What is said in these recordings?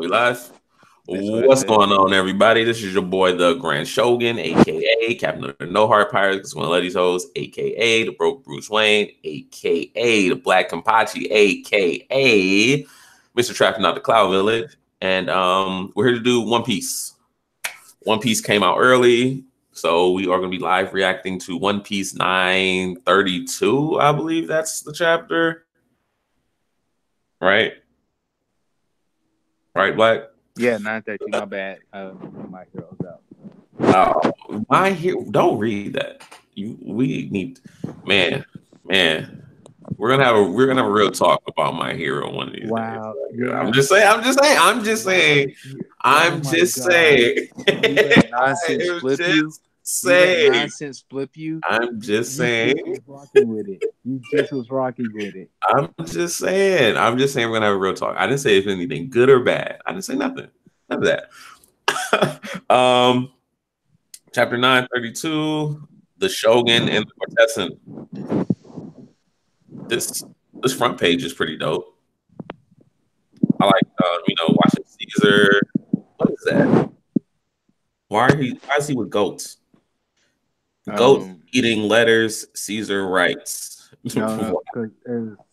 We live. That's what I What's said. going on, everybody? This is your boy, the Grand Shogun, aka Captain of the No Heart Pirates, one of Letty's hoes, aka the Broke Bruce Wayne, aka the Black Kampachi, aka Mr. Trapping Out the Cloud Village, and we're here to do One Piece. One Piece came out early, so we are going to be live reacting to One Piece 932. I believe that's the chapter, right? Right, Black. Yeah, 9:30. My bad. My heroes out. My hero. Don't read that. We need, man, man. We're gonna have a real talk about My Hero one of these days. Wow. Like, Yeah. I'm just saying. I'm just saying. I'm just Wow. saying. Oh I'm my just God. saying. You let I nonsense am flip you. just You let saying. nonsense flip you. I'm just You just saying. was rocking with it. You just was rocking with it. I'm just saying. I'm just saying. We're gonna have a real talk. I didn't say if anything good or bad. I didn't say nothing. None of that. Chapter 932, the Shogun and the Courtesan. This this front page is pretty dope. I like watching Caesar. What is that? Why is he with goats? Goats Um, eating letters. Caesar writes. no, because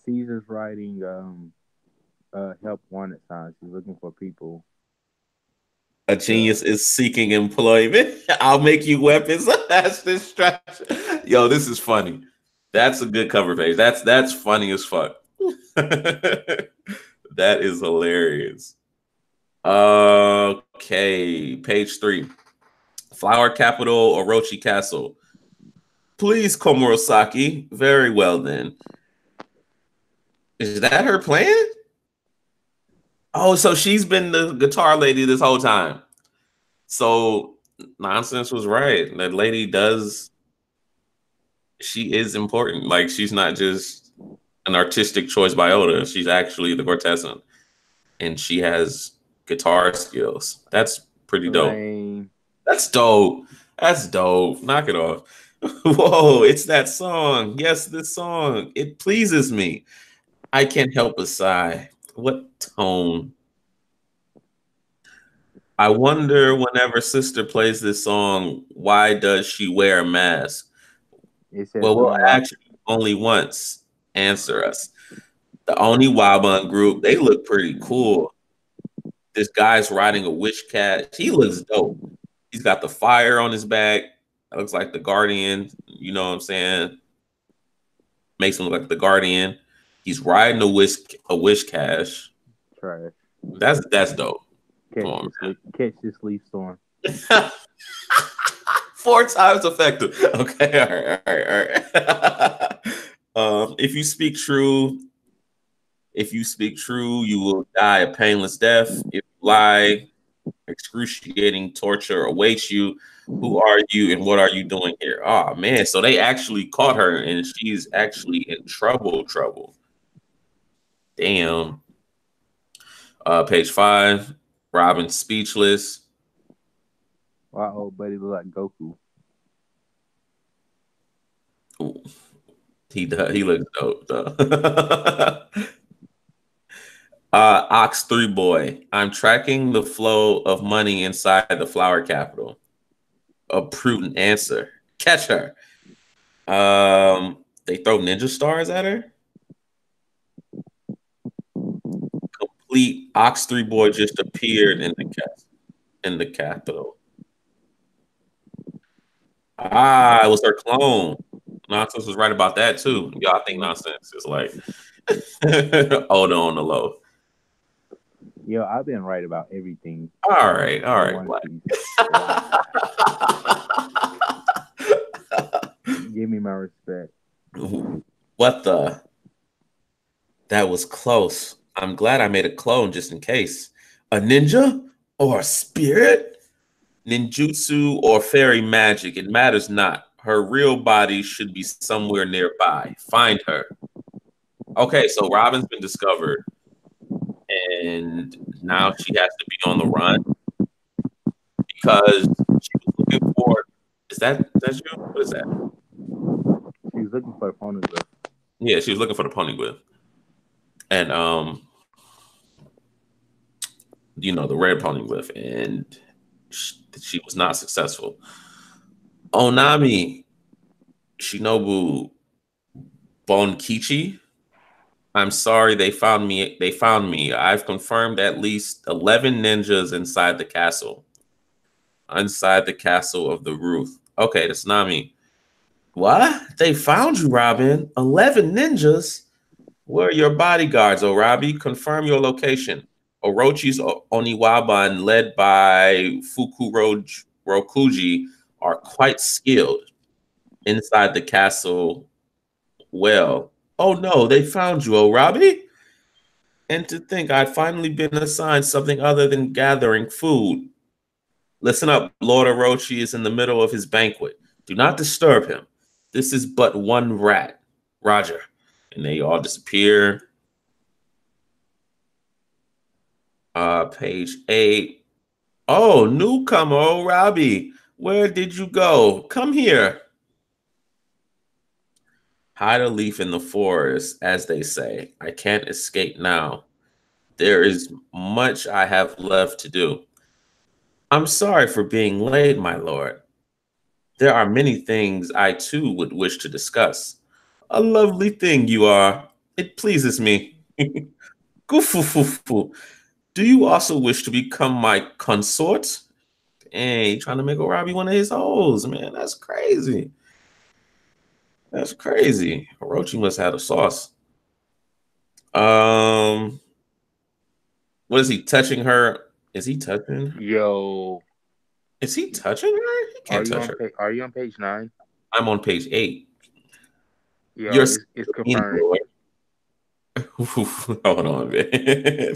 Caesar's writing help wanted signs. He's looking for people. A genius is seeking employment. I'll make you weapons. That's distraction. Yo, this is funny. That's a good cover page. That's funny as fuck. That is hilarious. Okay, page 3. Flower capital, Orochi Castle. Please, Komurosaki. Very well, then. Is that her plan? Oh, so she's been the guitar lady this whole time. So nonsense was right. That lady she is important. Like, she's not just an artistic choice by Oda. She's actually the Courtesan. And she has guitar skills. That's pretty dope. Lame. That's dope. That's dope. Knock it off. Whoa, it's that song. Yes, this song. It pleases me. I can't help but sigh. What tone? I wonder whenever sister plays this song, why does she wear a mask? It says Well, we'll unlock. ask you only once. Answer us. The Oni Waban group, they look pretty cool. This guy's riding a wish cat. He looks dope. He's got the fire on his back. That looks like the Guardian. You know what I'm saying? Makes him look like the Guardian. He's riding a wish cache. Trash. That's dope. Come on, Catch this leaf storm. man. 4 times effective. Okay, all right. If you speak true, you will die a painless death. If you lie, excruciating torture awaits you. Who are you and what are you doing here? Oh man, so they actually caught her and she's actually in trouble. Damn. Page 5. Robin speechless. Why old buddy look like Goku? Ooh, he looks dope though. Ox 3 boy. I'm tracking the flow of money inside the flower capital. A prudent answer. Catch her. They throw ninja stars at her. Complete Ox 3 boy just appeared in the capital. Ah, it was her clone. Nonsense was right about that too. Y'all think nonsense is like hold on the low. Yo, I've been right about everything. All right, One Piece. Wow. Give me my respect. What the? That was close. I'm glad I made a clone just in case. A ninja or a spirit? Ninjutsu or fairy magic, it matters not. Her real body should be somewhere nearby. Find her. Okay, so Robin's been discovered, and now she has to be on the run because she was looking for. Is that you? What is that? She was looking for a poneglyph. Yeah, she was looking for the poneglyph, and the red poneglyph, and she was not successful. Onami Shinobu Bonkichi, I'm sorry, they found me. They found me. I've confirmed at least 11 ninjas inside the castle of the Ruth. Okay, that's Nami. What? They found you, Robin. 11 ninjas? Where are your bodyguards, Orabi? Confirm your location. Orochi's Oniwaban, led by Rokuji, are quite skilled inside the castle. Well, oh no, they found you, Orabi? And to think I'd finally been assigned something other than gathering food. Listen up, Lord Orochi is in the middle of his banquet. Do not disturb him. This is but one rat. Roger. And they all disappear. Page 8. Oh, newcomer, oh, Robbie. Where did you go? Come here. Hide a leaf in the forest, as they say. I can't escape now. There is much I have left to do. I'm sorry for being late, my lord. There are many things I too would wish to discuss. A lovely thing you are. It pleases me. Goofufufu. Do you also wish to become my consort? Hey, trying to make Robbie one of his hoes, man. That's crazy. That's crazy. Orochi must have a sauce. What is he touching her? Is he touching her? Yo, Is he touching her? He can't touch her. Are you on page 9? I'm on page 8. Yo, You're it's confirmed. Hold on, man.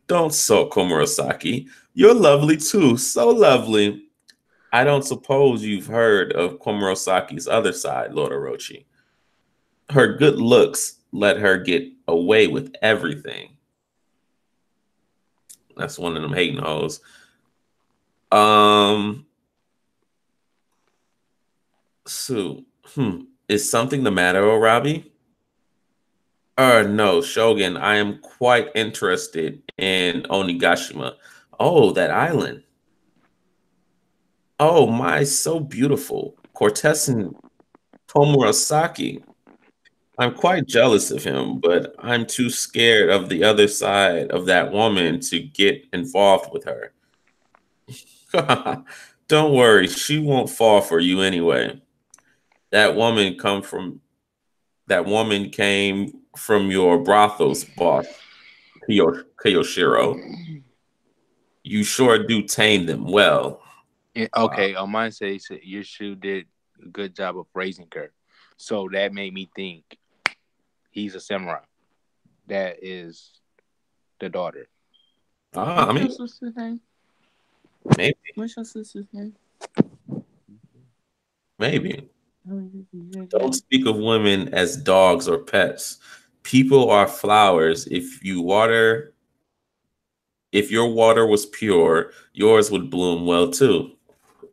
Don't sulk, Komurasaki. You're lovely too. So lovely. I don't suppose you've heard of Komurasaki's other side, Lord Orochi. Her good looks let her get away with everything. That's one of them hating hoes. So, is something the matter, Orabi? No, Shogun. I am quite interested in Onigashima. Oh, that island. Oh, my, so beautiful. Courtesan Komurasaki. I'm quite jealous of him, but I'm too scared of the other side of that woman to get involved with her. Don't worry, she won't fall for you anyway. That woman came from your brothel's boss, Kiyoshiro. You sure do tame them well. Okay, on mine says your shoe did a good job of raising her. So that made me think he's a samurai. That is the daughter. I mean, what's your sister's name? maybe. What's your sister's name? Maybe. Don't speak of women as dogs or pets. People are flowers. If your water was pure, yours would bloom well too.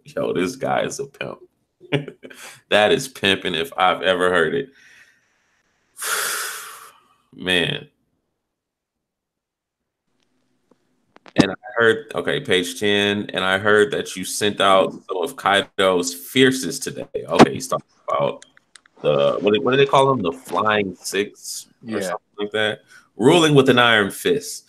Yo, this guy is a pimp. That is pimping if I've ever heard it. Man. And I heard, okay, page 10, and I heard that you sent out some of Kaido's fiercest today. Okay, he's talking about what do they call them? The Flying Six or something like that. Ruling with an iron fist.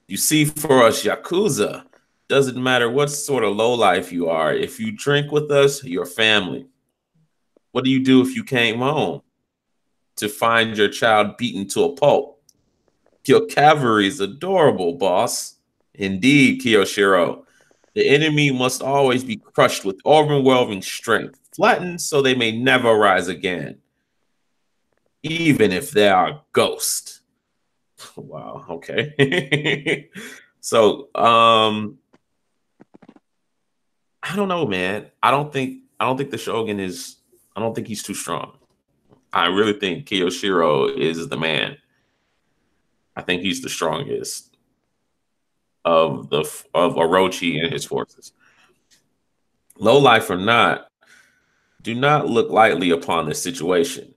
You see, for us Yakuza, doesn't matter what sort of lowlife you are. If you drink with us, you're family. What do you do if you came home to find your child beaten to a pulp? Your cavalry is adorable, boss. Indeed, Kiyoshiro. The enemy must always be crushed with overwhelming strength, flattened so they may never rise again, even if they are ghosts. Wow, okay. So, I don't know, man. I don't think the Shogun is. I don't think he's too strong. I really think Kiyoshiro is the man. I think he's the strongest of Orochi and his forces. Low life or not, do not look lightly upon this situation.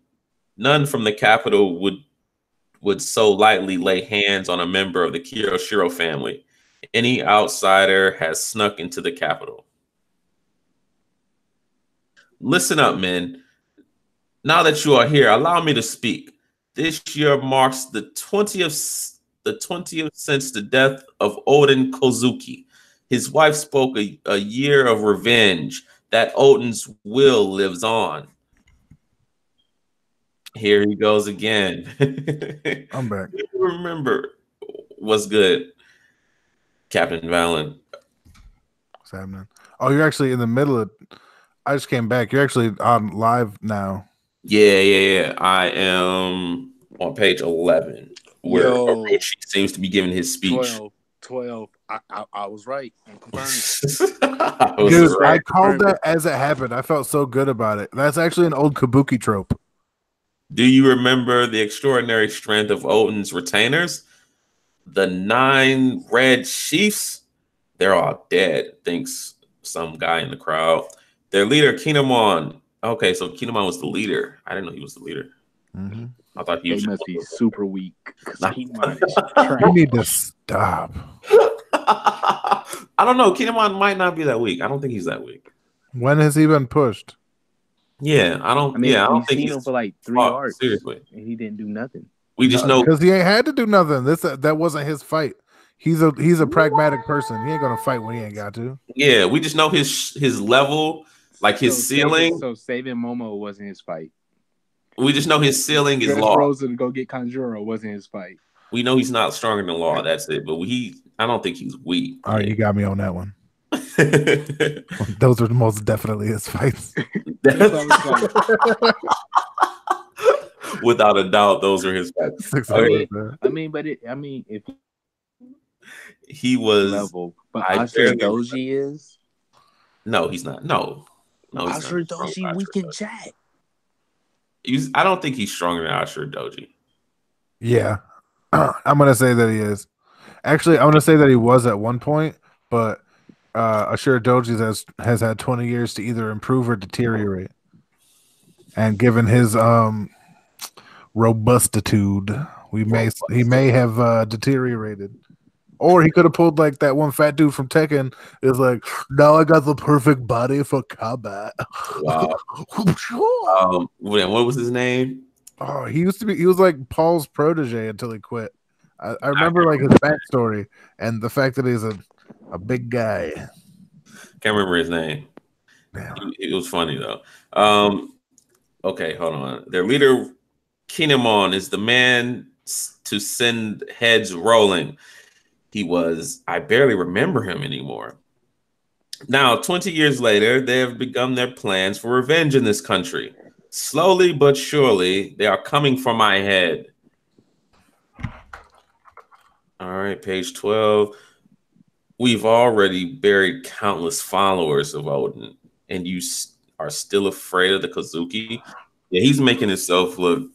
None from the capital would so lightly lay hands on a member of the Kiyoshiro family. Any outsider has snuck into the capital. Listen up, men. Now that you are here, allow me to speak. This year marks the 20th since the death of Odin Kozuki. His wife spoke a year of revenge. That Odin's will lives on. Here he goes again. I'm back. Remember what's good, Captain Valen. What's happening? Oh, you're actually in the middle of. I just came back. You're actually on live now. Yeah. I am on page 11, where Orochi seems to be giving his speech. 12. I was right. I'm confirmed. Dude, I called that as it happened. I felt so good about it. That's actually an old Kabuki trope. Do you remember the extraordinary strength of Odin's retainers? The 9 red chiefs? They're all dead, thinks some guy in the crowd. Their leader, Kinemon. Okay, so Kinemon was the leader. I didn't know he was the leader. Mm-hmm. I thought he must be super weak. Kinemon is trash. You need to stop. I don't know. Kinemon might not be that weak. I don't think he's that weak. When has he been pushed? Yeah, I don't think he's seen him for like 3 arcs. Seriously, and he didn't do nothing. We just know because he ain't had to do nothing. That wasn't his fight. He's a pragmatic person. He ain't gonna fight when he ain't got to. Yeah, we just know his level, like his ceiling. Saving Momo wasn't his fight. We just know his ceiling is Law. Rosa to go get Kanjuro wasn't his fight. We know he's not stronger than Law. That's it. But I don't think he's weak. All right, you got me on that one. Those were most definitely his fights. Without a doubt, those are his fights. If he was level, but Ashura Doji is. No, he's not. No, Ashura Doji weak in Jack. I don't think he's stronger than Ashura Doji. Yeah, I'm gonna say that he is. Actually, I'm gonna say that he was at one point, but Ashura Doji has had 20 years to either improve or deteriorate. And given his robustitude, he may have deteriorated. Or he could have pulled like that one fat dude from Tekken. Is like, now I got the perfect body for combat. Wow. What was his name? Oh, he was like Paul's protege until he quit. I remember like his backstory and the fact that he's a big guy. Can't remember his name. It was funny though. Okay, hold on. Their leader, Kinemon, is the man to send heads rolling. I barely remember him anymore. Now, 20 years later, they have begun their plans for revenge in this country. Slowly but surely, they are coming for my head. All right, page 12. We've already buried countless followers of Odin, and you are still afraid of the Kozuki? Yeah, he's making himself look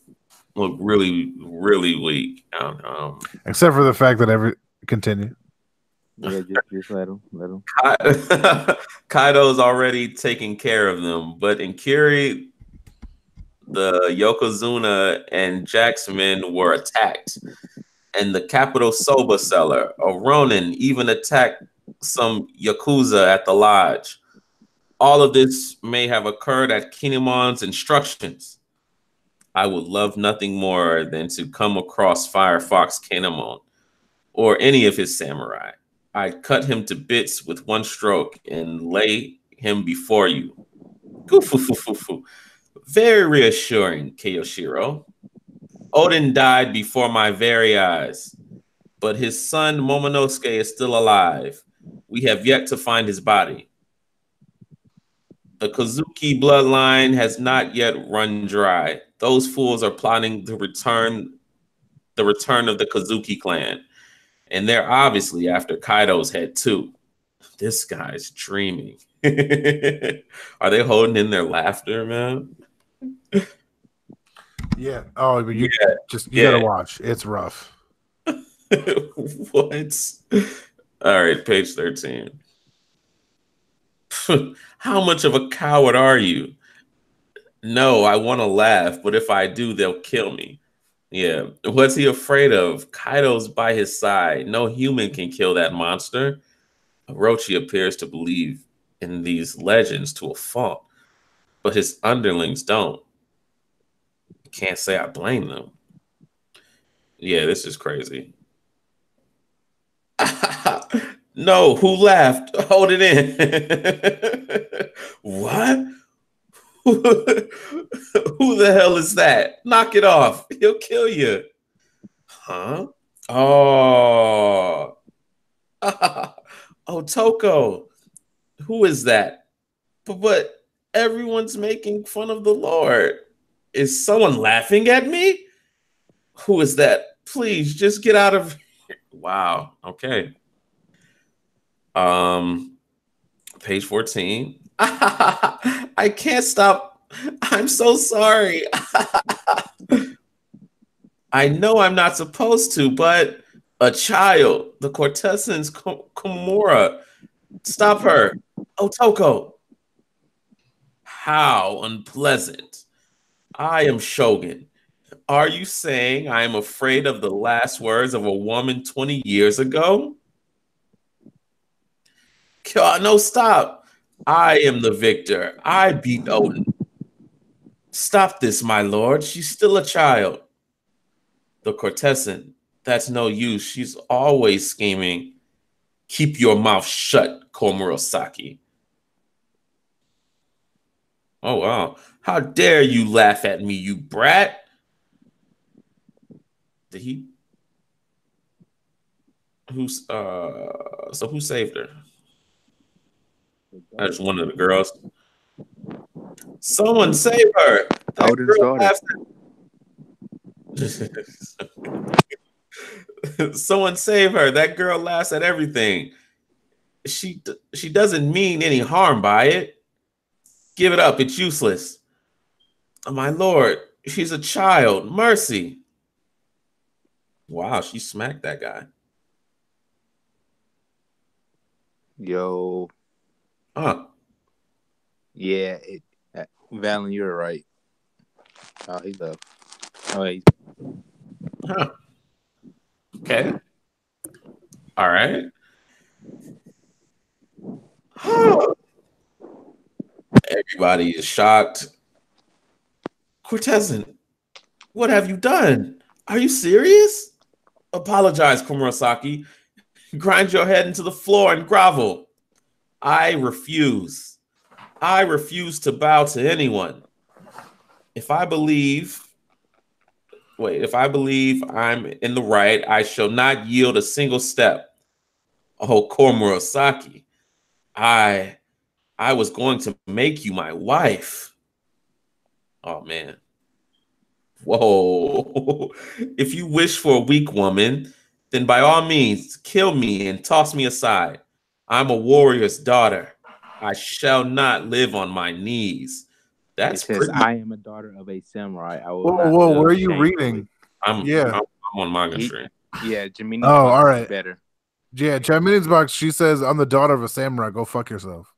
really, really weak. Except for the fact that continue. Yeah, just let him. Kaido's already taking care of them, but in Kiri, the Yokozuna and Jack's men were attacked. And the capital soba seller, a Ronin, even attacked some Yakuza at the lodge. All of this may have occurred at Kinemon's instructions. I would love nothing more than to come across Firefox Kinemon or any of his samurai. I'd cut him to bits with one stroke and lay him before you. Very reassuring, Kiyoshiro. Odin died before my very eyes, but his son Momonosuke is still alive. We have yet to find his body. The Kozuki bloodline has not yet run dry. Those fools are plotting the return of the Kozuki clan. And they're obviously after Kaido's head too. This guy's dreaming. Are they holding in their laughter, man? Yeah. Oh, but you gotta watch. It's rough. What? All right, page 13. How much of a coward are you? No, I want to laugh, but if I do, they'll kill me. Yeah. What's he afraid of? Kaido's by his side. No human can kill that monster. Orochi appears to believe in these legends to a fault, but his underlings don't. Can't say I blame them. Yeah, this is crazy. No, who laughed? Hold it in. What? Who the hell is that? Knock it off. He'll kill you. Huh? Oh. Oh, Toko. Who is that? But everyone's making fun of the Lord. Is someone laughing at me? Who is that? Please just get out of here. Wow. Okay. Um, page 14. I can't stop. I'm so sorry. I know I'm not supposed to, but a child, the Courtesan's Kimura. Stop her. Otoko. How unpleasant. I am Shogun. Are you saying I am afraid of the last words of a woman 20 years ago? God, no, stop. I am the victor. I beat Odin. Stop this, my lord. She's still a child. The Courtesan. That's no use. She's always scheming. Keep your mouth shut, Komurosaki. Oh, wow. How dare you laugh at me, you brat? Did he? So who saved her? That's one of the girls. Someone save her. That Odin's daughter. Someone save her. That girl laughs at everything. She doesn't mean any harm by it. Give it up. It's useless. Oh, my lord, she's a child. Mercy. Wow, she smacked that guy. Yo. Huh. Yeah. Valen, you're right. Oh, he left. Oh, he's... Huh. Okay. All right. Everybody is shocked. Courtesan, what have you done? Are you serious? Apologize, Komurosaki. Grind your head into the floor and grovel. I refuse. I refuse to bow to anyone. If I believe I'm in the right, I shall not yield a single step. Oh, Komurosaki, I was going to make you my wife. Oh man. Whoa. If you wish for a weak woman, then by all means kill me and toss me aside. I'm a warrior's daughter. I shall not live on my knees. It That's says, pretty. I am a daughter of a samurai. I will Whoa, not whoa, live where are you shamefully. reading? I'm Yeah. I'm on Manga Stream. Yeah, Jimini's Oh, book all is right. better. Yeah, Chad box, she says, I'm the daughter of a samurai. Go fuck yourself.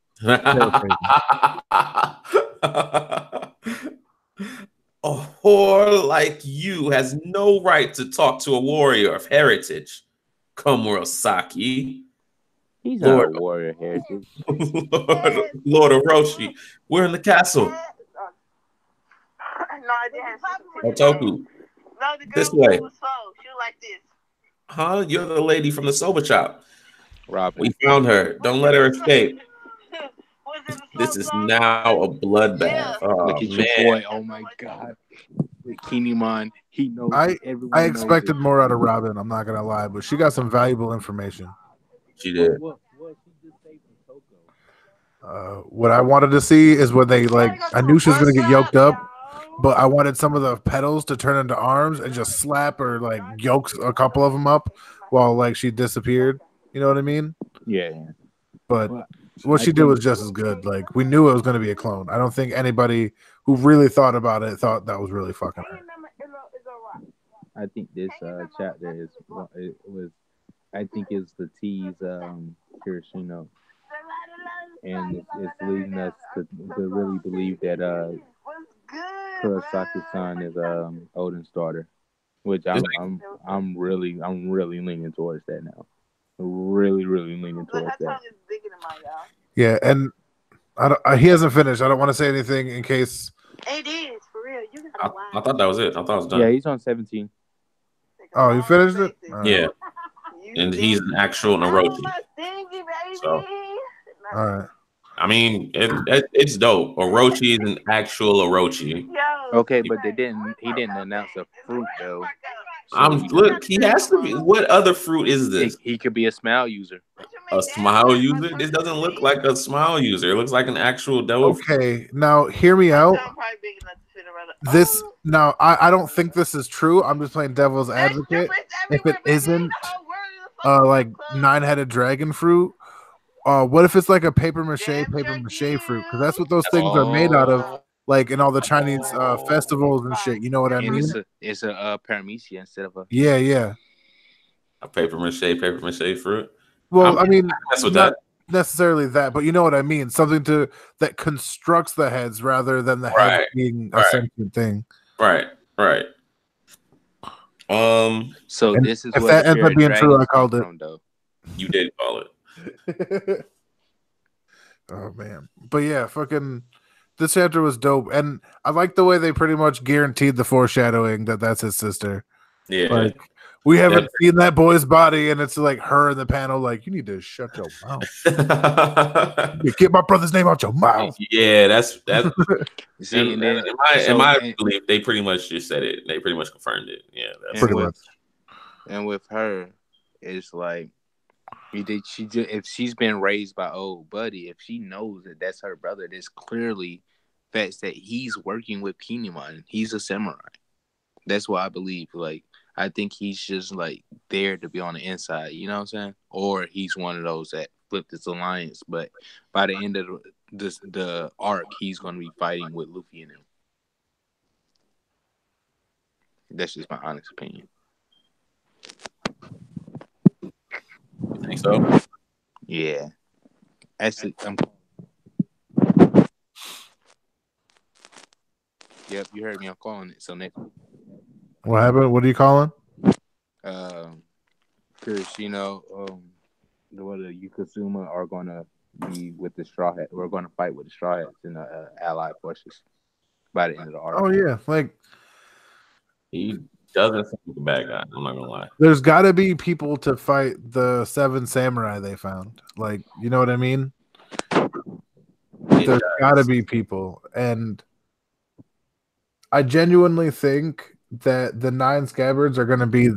A whore like you has no right to talk to a warrior of heritage, Komurosaki. He's not Lord, a warrior heritage. Lord Orochi, we're in the castle. Otoku, this way. She was like this. Huh? You're the lady from the soba shop. Robin. We found her. Don't let her escape. This is now a bloodbath. Oh, Look at man. your boy. Oh my god. With Kinemon, he knows everyone. I expected more out of Robin, I'm not gonna lie, but she got some valuable information. She did. What she just say from Toko? What I wanted to see is when they I knew she was gonna get yoked up, but I wanted some of the petals to turn into arms and just slap or yoke a couple of them up while she disappeared. You know what I mean? Yeah. But what she did was just as good. We knew it was going to be a clone. I don't think anybody who really thought about it thought that was really fucking her. I think this chapter is the tease Kirishino, and it's leading us to really believe that Kurosaki-san is Odin's daughter. Which I'm really leaning towards that now. Really leaning towards that. Yeah, and he hasn't finished. I don't want to say anything in case. It is for real. You I, gotta watch. I thought that was it. I thought it was done. Yeah, he's on 17. Oh, you finished it? Yeah. And he's an actual Orochi. So, All right. I mean, it's dope. Orochi is an actual Orochi. Okay, but he didn't announce a fruit though. Look, he has to be. What other fruit is this? He could be a smile user. A smile user? This doesn't look like a smile user. It looks like an actual devil. Okay, now hear me out. I don't think this is true. I'm just playing devil's advocate. If it isn't like 9-headed dragon fruit, what if it's like a paper mache fruit? Because that's what those things are made out of, like in all the Chinese festivals and shit. You know what I mean? It's a paramecia instead of a a paper mache fruit. Well, I mean, that's what not that necessarily that, but you know what I mean. Something that constructs the heads rather than the head being a sentient thing. Right. So this is if what that ends up being true, I called it. From, though. You did call it. Oh man, but yeah, fucking. This chapter was dope, and I like the way they pretty much guaranteed the foreshadowing that that's his sister. Yeah, like we haven't seen that boy's body, and it's like her in the panel, like you need to shut your mouth. Get my brother's name out your mouth. Yeah, that's. See, in my belief, they pretty much just said it. They pretty much confirmed it. Yeah, that's pretty much. And with her, it's like. If she's been raised by old buddy, if she knows that that's her brother, there's clearly facts that he's working with Kinemon. He's a samurai. That's what I believe. Like, I think he's just like there to be on the inside. You know what I'm saying? Or he's one of those that flipped his alliance. But by the end of the arc, he's going to be fighting with Luffy and him. That's just my honest opinion. You think so? Yeah. Actually, Yep, you heard me. I'm calling it. So next. What happened? What are you calling? Because the Yukasuma are gonna be with the Straw Hat. We're gonna fight with the Straw Hats and the Allied forces by the end of the arc. Oh yeah, like he doesn't seem like a bad guy. I'm not gonna lie. There's got to be people to fight the 7 samurai they found. Like, you know what I mean? There's got to be people, and I genuinely think that the 9 scabbards are going to be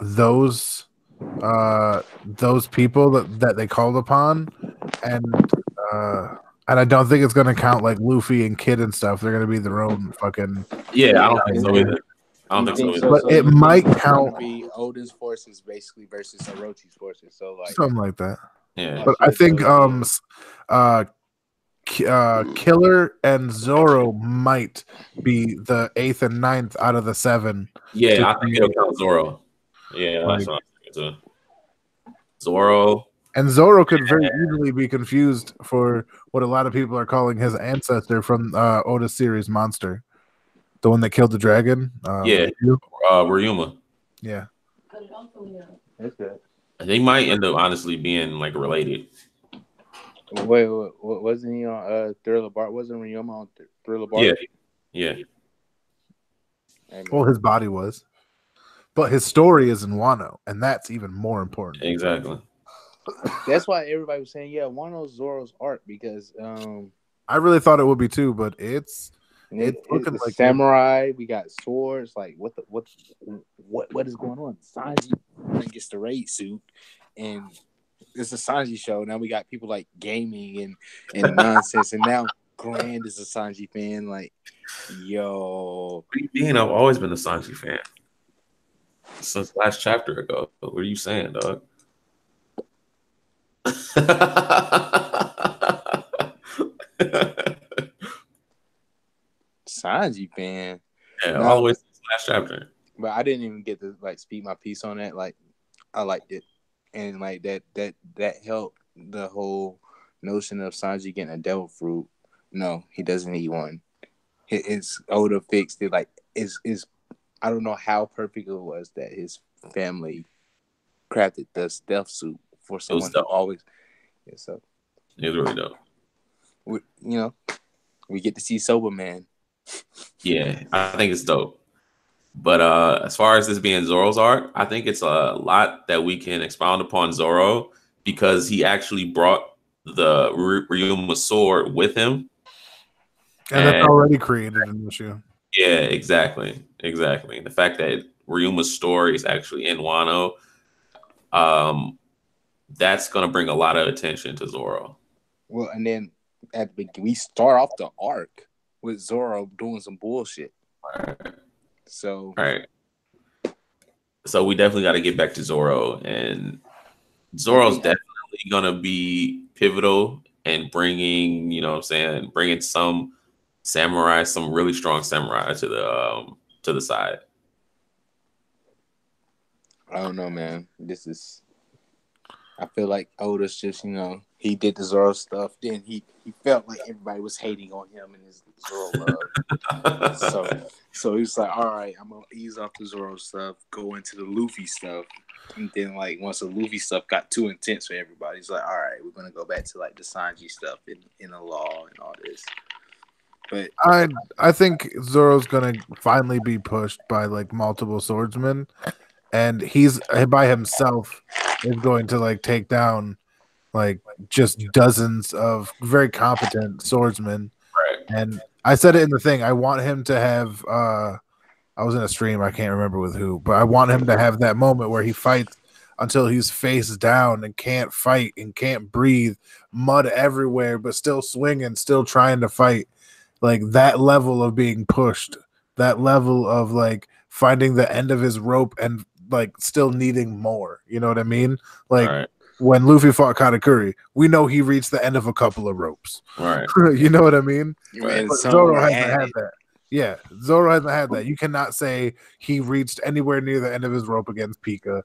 those people that they called upon, and I don't think it's going to count like Luffy and Kid and stuff. They're going to be their own fucking. Yeah, I don't think so either. I don't think so. But it might count. Be Odin's forces basically versus Orochi's forces, so like something like that. Yeah, but I think Killer and Zoro might be the 8th and 9th out of the 7. Yeah, I think it'll count Zoro. Yeah, that's what I'm thinking too. Zoro. And Zoro could very easily be confused for what a lot of people are calling his ancestor from Oda's series Monster. The one that killed the dragon? Ryuma. Yeah. That's good. They might end up honestly being like related. Wait, wasn't he on Thriller Bark? Wasn't Ryuma on Thriller Bark? Yeah. Well, his body was. But his story is in Wano, and that's even more important. Exactly. That's why everybody was saying, Wano's Zoro's arc, because I really thought it would be too, but it's looking like samurai. We got swords. Like what is going on? Sanji gets the raid suit, and it's a Sanji show. Now we got people like gaming and nonsense, and now Grand is a Sanji fan. Like, yo, I've always been a Sanji fan since last chapter ago. What are you saying, dog? Sanji fan. Yeah, always last chapter. But I didn't even get to like speak my piece on that. Like, I liked it, and like that helped the whole notion of Sanji getting a devil fruit. No, he doesn't need one. His Oda fixed it. Like, is I don't know how perfect it was that his family crafted the stealth suit for someone who dope. always. Yeah, so It was really dope. We get to see Sober Man. Yeah, I think it's dope. But as far as this being Zoro's arc, I think it's a lot that we can expound upon Zoro because he actually brought the Ryuma sword with him. And that's already created an issue. Yeah, exactly. The fact that Ryuma's story is actually in Wano, that's going to bring a lot of attention to Zoro. Well, and then at the beginning, we start off the arc with Zoro doing some bullshit. Right. So, So we definitely got to get back to Zoro, and Zoro's definitely going to be pivotal in bringing, bringing some samurai, some really strong samurai to the side. I don't know, man. I feel like Oda's just, he did the Zoro stuff. Then he felt like everybody was hating on him and his Zoro love. so he was like, all right, I'm going to ease off the Zoro stuff, go into the Luffy stuff. And then, like, once the Luffy stuff got too intense for everybody, he's like, all right, we're going to go back to, like, the Sanji stuff in the law and all this. But I think Zoro's going to finally be pushed by, like, multiple swordsmen. And he's by himself is going to like take down like just dozens of very competent swordsmen. Right. And I said it in the thing. I want him to have I was in a stream, I can't remember with who, but I want him to have that moment where he fights until he's face down and can't fight and can't breathe, mud everywhere, but still swinging, still trying to fight. Like that level of being pushed, that level of like finding the end of his rope and like still needing more. You know what I mean? Like when Luffy fought Katakuri, we know he reached the end of a couple of ropes. Right. You know what I mean? Right. Zoro hasn't had that. Yeah, Zoro hasn't had that. You cannot say he reached anywhere near the end of his rope against Pika.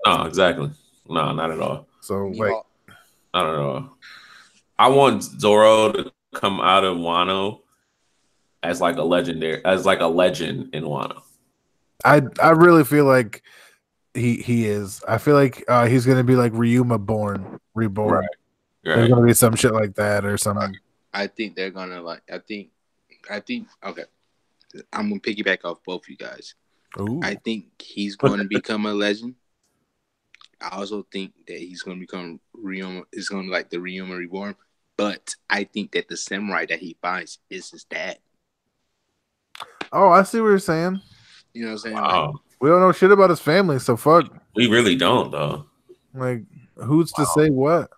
No, exactly. No, not at all. So like, not at all. I want Zoro to come out of Wano as like a legend in Wano. I really feel like he is. I feel like he's gonna be like Ryuma reborn. Right. There's gonna be some shit like that or something. I think they're gonna like. I think. Okay, I'm gonna piggyback off both you guys. Ooh. I think he's going to become a legend. I also think that he's going to become Ryuma. Is going to like the Ryuma reborn. But I think that the samurai that he finds is his dad. Oh, I see what you're saying. You know what I'm saying? Wow. Like, we don't know shit about his family, so fuck. We really don't, though. Like, who's to say what?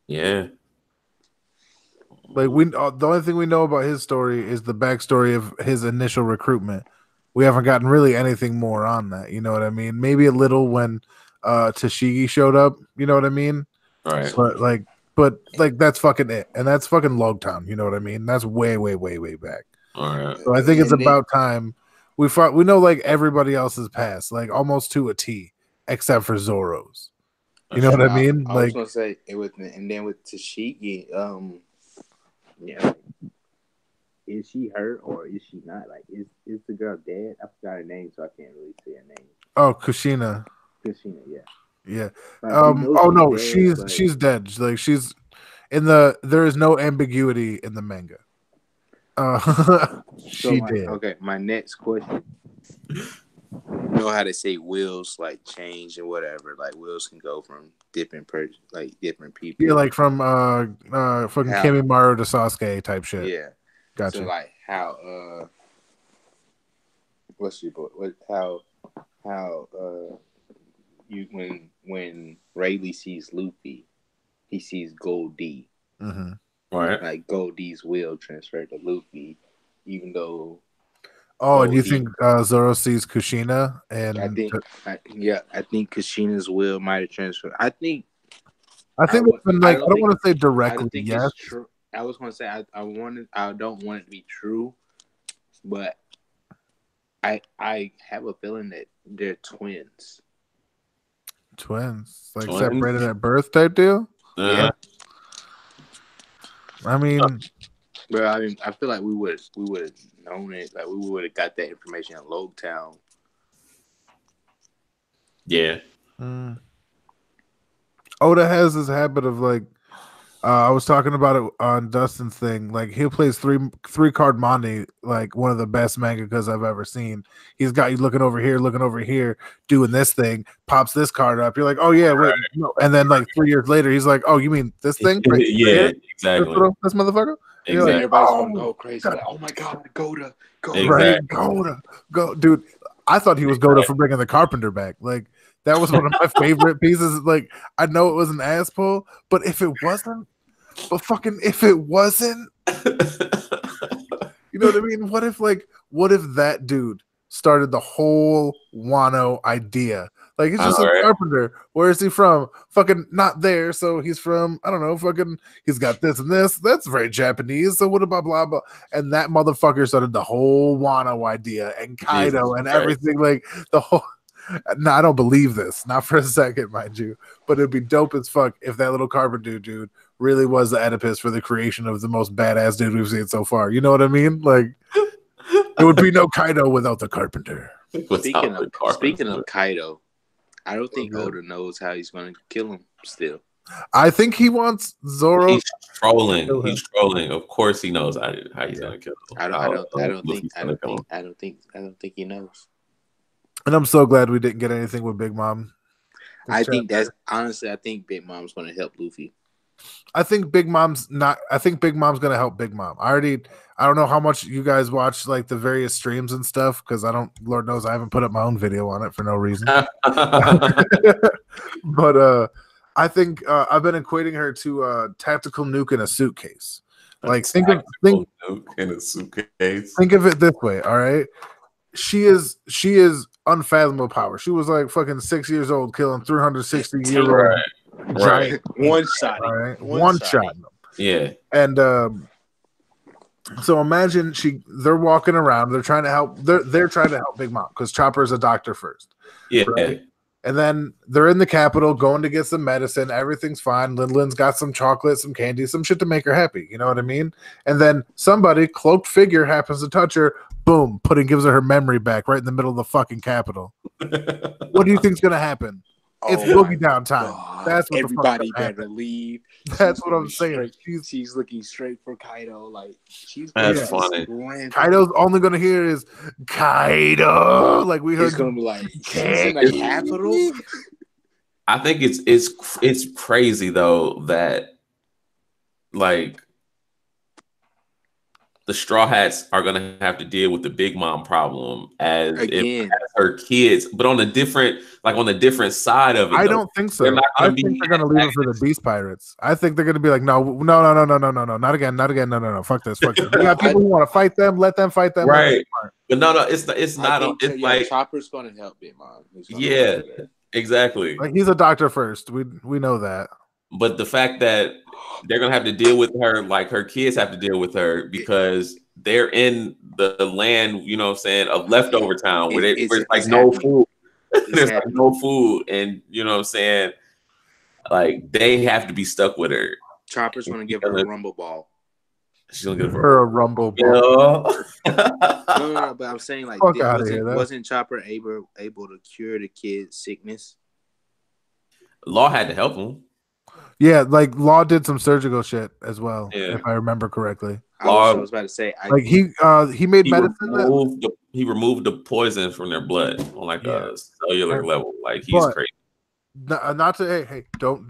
Yeah. Like the only thing we know about his story is the backstory of his initial recruitment. We haven't gotten really anything more on that. You know what I mean? Maybe a little when Tashigi showed up. You know what I mean? Right. But that's fucking it, and that's fucking Logtown. You know what I mean? That's way back. All right. So I think it's about time we know like everybody else's past, like almost to a T, except for Zoro's. You know what I mean? I was gonna say it with, and then with Tashigi, yeah, is she hurt or is she not? Like, is the girl dead? I forgot her name, so I can't really say her name. Oh, Kushina. Kushina, yeah. Yeah. Like, oh no, she's dead. Like she's in there is no ambiguity in the manga. She did. Okay, my next question. You know how they say wills like change and whatever. Like wills can go from different people. Yeah, like from fucking Kimimaru to Sasuke type shit. Yeah. Gotcha. So like how what's your boy? How you when Rayleigh sees Luffy, he sees Gold D. Mm-hmm. Right. Like Gold D's will transfer to Luffy, even though. Oh, and you think Zoro sees Kushina? And I think Kushina's will might have transferred. I think it's been like I don't want to say directly. Yes, it's true. I was going to say I don't want it to be true, but I have a feeling that they're twins. Twins, like separated at birth type deal. Yeah. I mean, but I feel like we would have known it. Like we would have got that information in Logtown Yeah. Oda has this habit of like, I was talking about it on Dustin's thing. Like he plays three card Monty, like one of the best mangakas I've ever seen. He's got you looking over here, doing this thing, pops this card up. You're like, oh yeah, wait, no. And then like 3 years later, he's like, oh, you mean this thing? Right Yeah, here? exactly. This motherfucker. Exactly. Like, Everybody's gonna go crazy. Like, oh my god, Goda, Exactly. right, go, dude. I thought he was Goda for bringing the Carpenter back. Like that was one of my favorite pieces. Like I know it was an ass pull, but if it wasn't, you know what I mean? What if that dude started the whole Wano idea? Like he's just a carpenter. Where is he from? Fucking not there. So he's from, I don't know, fucking he's got this and this. That's very Japanese. So what about blah blah? And that motherfucker started the whole Wano idea and Kaido and everything. Like the whole no, I don't believe this. Not for a second, mind you. But it'd be dope as fuck if that little carpenter dude really was the Oedipus for the creation of the most badass dude we've seen so far. You know what I mean? Like there would be no Kaido without the carpenter. Speaking of Kaido, I don't think Oda knows how he's going to kill him still. I think he wants Zoro. He's trolling. Of course he knows how he's going to kill him. I don't think he knows. And I'm so glad we didn't get anything with Big Mom. I think Big Mom's going to help Luffy. I think Big Mom's going to help Big Mom. I don't know how much you guys watch like the various streams and stuff because Lord knows I haven't put up my own video on it for no reason. But I think I've been equating her to a tactical nuke in a suitcase. Like think of it this way, all right? She is unfathomable power. She was like fucking 6 years old, killing 360-year-old giant. One shot. All right, one shot. Yeah, and so imagine they're walking around. They're trying to help. They're trying to help Big Mom because Chopper is a doctor first. Yeah. Right? And then they're in the capital going to get some medicine. Everything's fine. Lin-Lin's got some chocolate, some candy, some shit to make her happy. You know what I mean? And then somebody, cloaked figure, happens to touch her. Boom. Gives her memory back right in the middle of the fucking capital. What do you think's going to happen? It's boogie down time. That's what everybody better leave. That's what I'm saying. She's looking straight for Kaido. Like that's funny. Kaido's only gonna hear is Kaido. Like we heard. He's gonna be like, she's in the capital. I think it's crazy though that like the Straw Hats are gonna have to deal with the Big Mom problem as her kids, but on a different side of it. I don't think so. I think they're gonna leave it for the Beast Pirates. I think they're gonna be like, no, not again, no, fuck this. We got people who want to fight them, let them fight them. Right. But no, it's not. It's like Chopper's gonna help Big Mom. Yeah, exactly. Like he's a doctor first. We know that. But the fact that they're gonna have to deal with her, like her kids have to deal with her because they're in the land, you know what I'm saying, of leftover town where there's like no food. There's like no food, and you know what I'm saying? Like they have to be stuck with her. Chopper's gonna give her a rumble ball. She's gonna give her a rumble ball. No, but I'm saying like wasn't Chopper able to cure the kid's sickness? Law had to help him. Yeah, like Law did some surgical shit as well, if I remember correctly. I was about to say, he made medicine. He removed the poison from their blood on like a cellular level. Like he's crazy. Not to hey, don't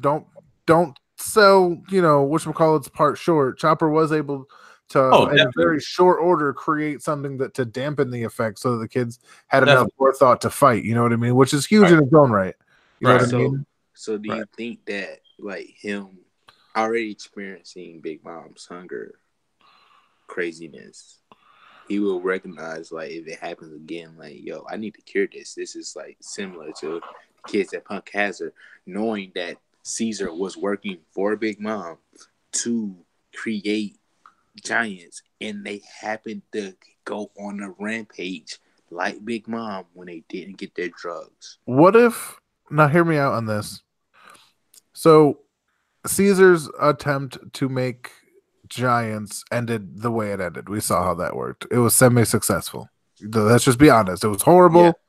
sell whatchamacallit's part short. Chopper was able to in a very short order create something that to dampen the effect, so that the kids had enough forethought to fight. You know what I mean? Which is huge in its own right. You know what I mean? So do you think that like him already experiencing Big Mom's hunger craziness, he will recognize like if it happens again, like yo, I need to cure this. This is like similar to the kids at Punk Hazard, knowing that Caesar was working for Big Mom to create giants, and they happened to go on a rampage like Big Mom when they didn't get their drugs. What if? Now, hear me out on this. So, Caesar's attempt to make giants ended the way it ended. We saw how that worked. It was semi-successful. Let's just be honest. It was horrible.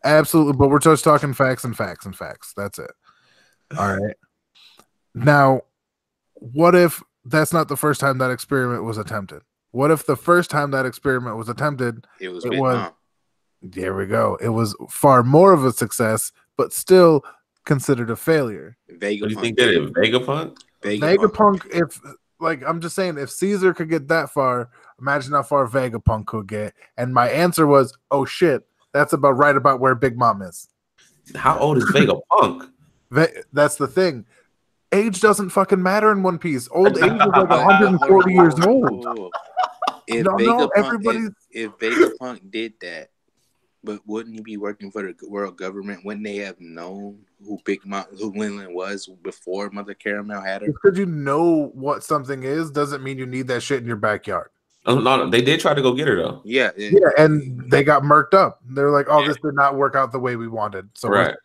Absolutely, but we're just talking facts and facts and facts. That's it. All right. Now, what if that's not the first time that experiment was attempted? What if the first time that experiment was attempted, It was Big Mom. There we go. It was far more of a success, but still considered a failure. What do you think did it? Vegapunk? Vegapunk, if like I'm just saying, if Caesar could get that far, imagine how far Vegapunk could get. And my answer was, oh shit, that's about right about where Big Mom is. How old is Vegapunk? That's the thing. Age doesn't fucking matter in One Piece. Old age is like 140 years old. If Vegapunk did that, but wouldn't he be working for the world government? Wouldn't they have known who Lin was before Mother Caramel had her? Because you know what something is doesn't mean you need that shit in your backyard. No, they did try to go get her though. Yeah, and they got murked up. They're like, "Oh, this did not work out the way we wanted." So, right.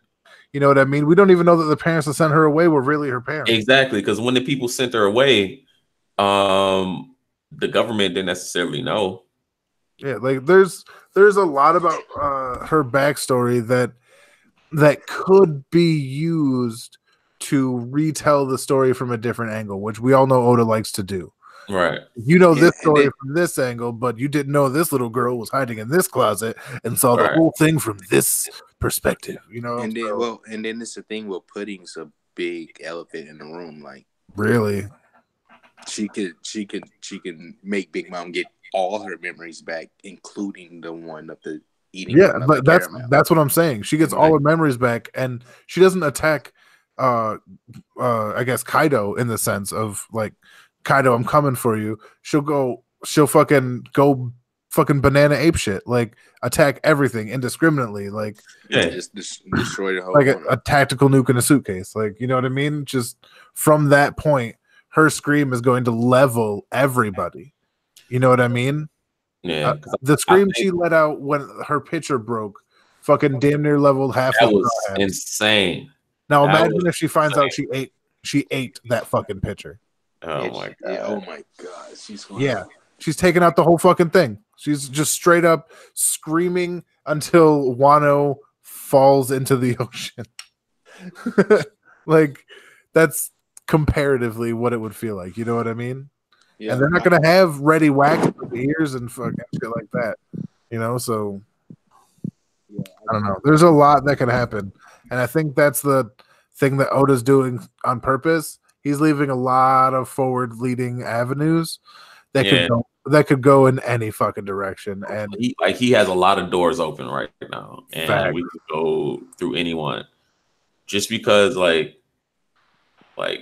You know what I mean? We don't even know that the parents that sent her away were really her parents. Exactly, because when the people sent her away, the government didn't necessarily know. Yeah, like there's a lot about her backstory that could be used to retell the story from a different angle, which we all know Oda likes to do. Right. You know this story from this angle, but you didn't know this little girl was hiding in this closet and saw the whole thing from this perspective. You know, and then it's the thing with Pudding's a big elephant in the room. Like, really, she can make Big Mom get all her memories back, including the one of the eating. Yeah, but that's what I'm saying. She gets all her memories back, and she doesn't attack. I guess Kaido in the sense of like, Kaido, I'm coming for you. She'll fucking go fucking banana ape shit, like attack everything indiscriminately, like just destroy the whole like a tactical nuke in a suitcase, like, you know what I mean? Just from that point, her scream is going to level everybody. You know what I mean? Yeah. The scream she let out when her pitcher broke, fucking damn near leveled half. That was insane. Now imagine if she finds out she ate that fucking pitcher. Oh my god! Oh my god! She's taking out the whole fucking thing. She's just straight up screaming until Wano falls into the ocean. Like, that's comparatively what it would feel like. You know what I mean? Yeah, and they're not gonna have ready wax for the ears and fucking shit like that. You know, so I don't know. There's a lot that could happen, and I think that's the thing that Oda's doing on purpose. He's leaving a lot of forward-leading avenues that could go in any fucking direction, and he has a lot of doors open right now, and we could go through anyone. Just because, like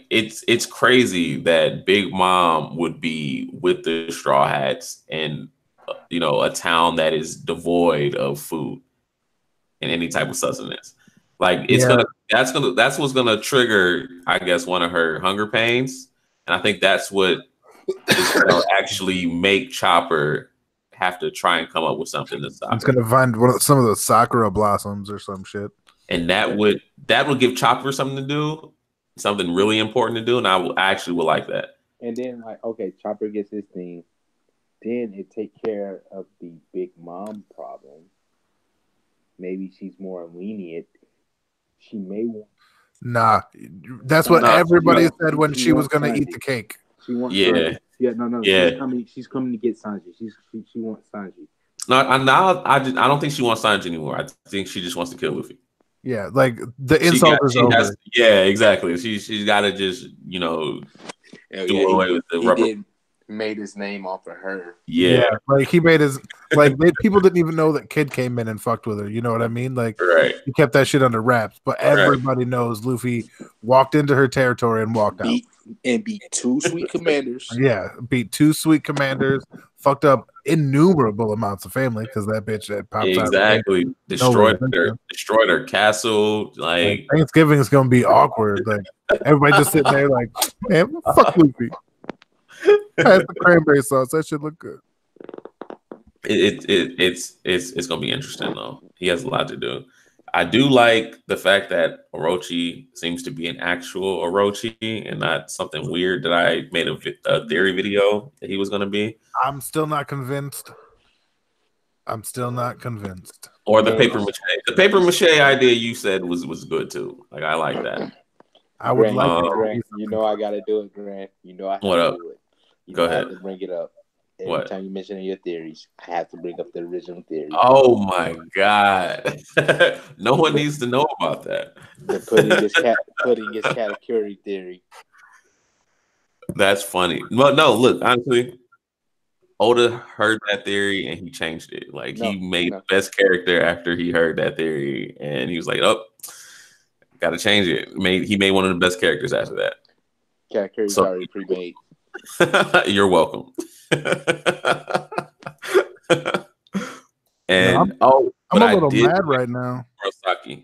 it's crazy that Big Mom would be with the Straw Hats in a town that is devoid of food and any type of sustenance. Like that's what's gonna trigger, I guess, one of her hunger pains, and I think that's what is gonna actually make Chopper have to try and come up with something to stop. It's gonna find some of the sakura blossoms or some shit, and that would give Chopper something to do, something really important to do, and I actually would like that. And then Chopper gets his thing, then it take care of the Big Mom problem. Maybe she's more lenient. She may want. Nah, that's what everybody said when she was gonna eat the cake. She wants. Sanji. Yeah. She's coming to get Sanji. She wants Sanji. No, I don't think she wants Sanji anymore. I think she just wants to kill Luffy. Yeah, like the insult is over. Yeah, exactly. She's got to just do away with the rubber. Made his name off of her. Yeah, like he made his people didn't even know that Kid came in and fucked with her. You know what I mean? Like, he kept that shit under wraps. But everybody knows Luffy walked into her territory and walked out. Beat two sweet commanders. Yeah, beat two sweet commanders. Fucked up innumerable amounts of family because that bitch that popped out. Exactly. Destroyed her castle. Like Thanksgiving is gonna be awkward. Like everybody just sitting there like, man, fuck Luffy. Has the cranberry sauce. That should look good. It's gonna be interesting though. He has a lot to do. I do like the fact that Orochi seems to be an actual Orochi and not something weird that I made a theory video that he was gonna be. I'm still not convinced. I'm still not convinced. Or the paper mache. The paper mache idea you said was good too. Like I like that. I would Grant, like to Grant, see you know I gotta do it, Grant. You know I have What to up? do it. You Go know I ahead. have to bring it up. Every What? time you mention your theories, I have to bring up the original theory. Oh my god! No one needs to know about that. The pudding is katakuri theory. That's funny. Well, no, look, honestly, Oda heard that theory and he changed it. Like he made the best character after he heard that theory, and he was like, "Oh, got to change it." He made one of the best characters after that. Katakuri's already pre-made. You're welcome. And I'm a little mad right now. Murasaki.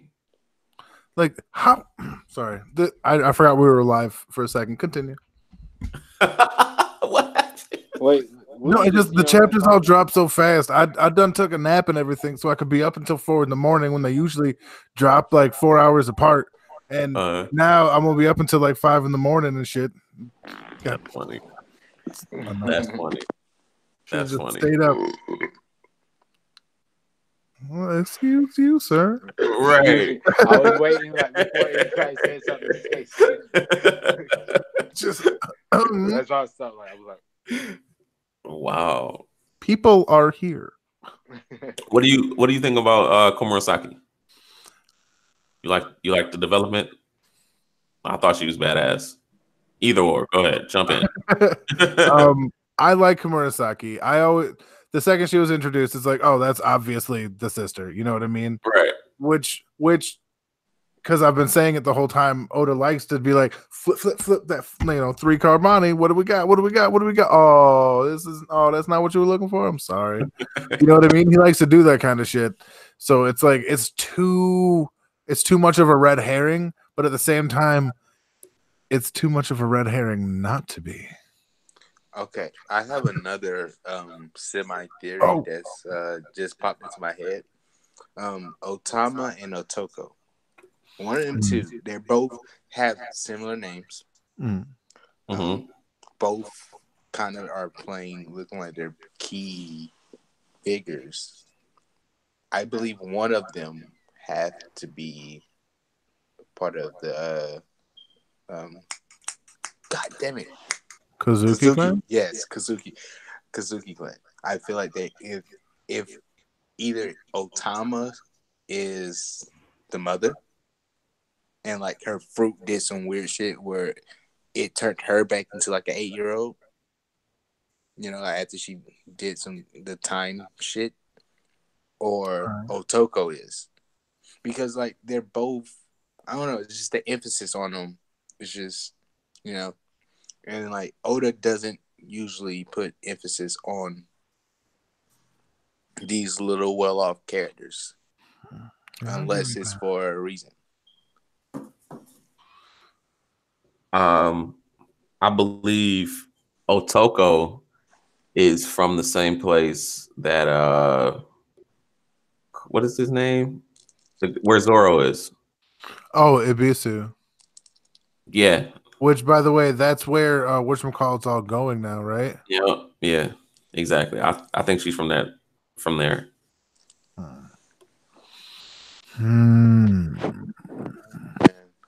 Like how? Sorry, I forgot we were live for a second. Continue. What happened? Wait, no, it just the chapters all dropped so fast. I done took a nap and everything, so I could be up until 4 in the morning when they usually drop like 4 hours apart. And now I'm gonna be up until like 5 in the morning and shit. That's funny. That's funny. That's funny. Stayed up. Well, excuse you, sir. Right. I was waiting like before anybody said something to say. Just that's all stuff. Like I was like, wow. People are here. What do you think about Komurasaki? You like the development? I thought she was badass. Either or, go ahead, jump in. I like Komurasaki. The second she was introduced, it's like, oh, that's obviously the sister. You know what I mean? Right. Which, because I've been saying it the whole time. Oda likes to be like, flip that, 3 Carboni. What do we got? Oh, that's not what you were looking for. I'm sorry. You know what I mean? He likes to do that kind of shit. So it's like it's too much of a red herring, but at the same time, it's too much of a red herring not to be. Okay, I have another semi theory that's just popped into my head. Otama and Otoko, one of them two, they both have similar names. Both kind of are looking like they're key figures. I believe one of them had to be part of the God damn it. Kazuki clan? Yes, Kazuki clan. I feel like that if either Otama is the mother and like her fruit did some weird shit where it turned her back into like an 8-year-old, after she did the time shit, or Otoko is, because like they're both, I don't know, it's just the emphasis on them. It's just, and like Oda doesn't usually put emphasis on these little well-off characters unless it's for a reason. I believe Otoko is from the same place that what is his name? Where Zoro is. Oh, Ibisu. Yeah. Which, by the way, that's where whatchamacallit's all going now, right? Yeah, exactly. I think she's from there.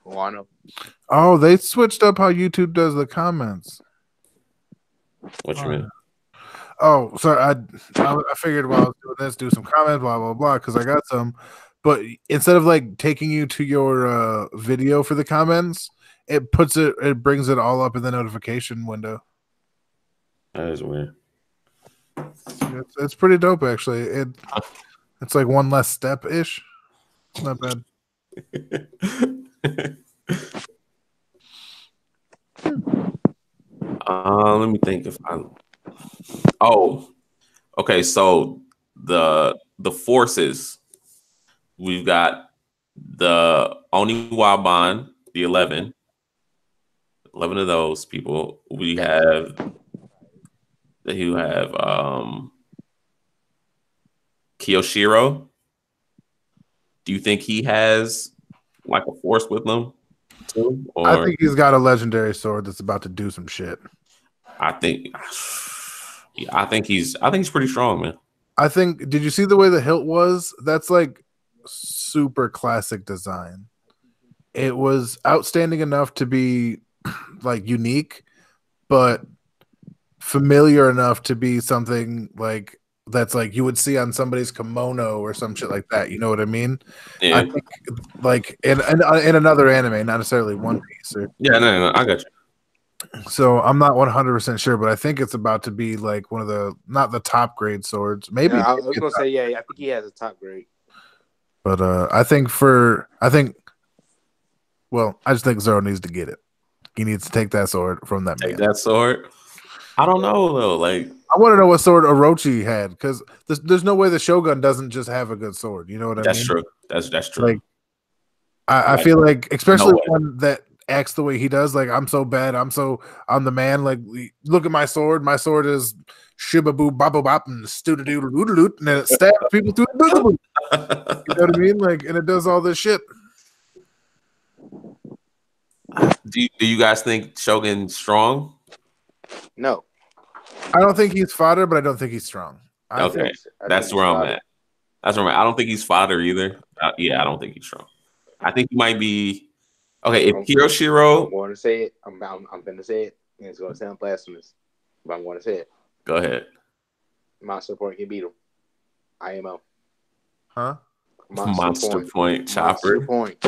Wano. Oh, they switched up how YouTube does the comments. What you mean? Oh, sorry. I figured while I was doing this, do some comments, blah blah blah, because I got some. But instead of like taking you to your video for the comments, it brings it all up in the notification window. That is weird. It's pretty dope, actually. It's like one less step ish. Not bad. Let me think if I. Oh, okay. So the forces, we've got the Oniwaban, the 11 of those people. We have Kiyoshiro. Do you think he has like a force with him too? Or I think he's got a legendary sword that's about to do some shit. I think he's pretty strong, man. I think. Did you see the way the hilt was? That's like super classic design. It was outstanding enough to be like unique, but familiar enough to be something like that's like you would see on somebody's kimono or some shit like that. You know what I mean? I Yeah. think like in another anime, not necessarily One Piece. Yeah, no, I got you. So I'm not 100% sure, but I think it's about to be like one of the not the top grade swords. Maybe I was gonna say, yeah, I think he has a top grade. but well, I just think Zoro needs to get it. He needs to take that sword from that Take man. that sword. I don't know though. Like, I want to know what sword Orochi had because there's no way the Shogun doesn't just have a good sword. You know what I that's mean? true. That's true. Like, I feel like, especially No way. one that acts the way he does, like I'm so bad, I'm the man. Like, look at my sword. My sword is shibaboo babo bop and stoodadoo and then it stabs people through the boogaboo. You know what I mean? Like, and it does all this shit. Do you guys think Shogun's strong? No. I don't think he's fodder, but I don't think he's strong. Okay, that's where I'm at. That's where I'm at. I don't think he's fodder either. Yeah, I don't think he's strong. I think he might be. Okay, if Kiyoshiro, I'm going to say it. I'm going to say it. And it's going to sound blasphemous, but I'm going to say it. Go ahead. Monster Point can beat him. IMO. Huh? Monster Point Chopper. Monster Point.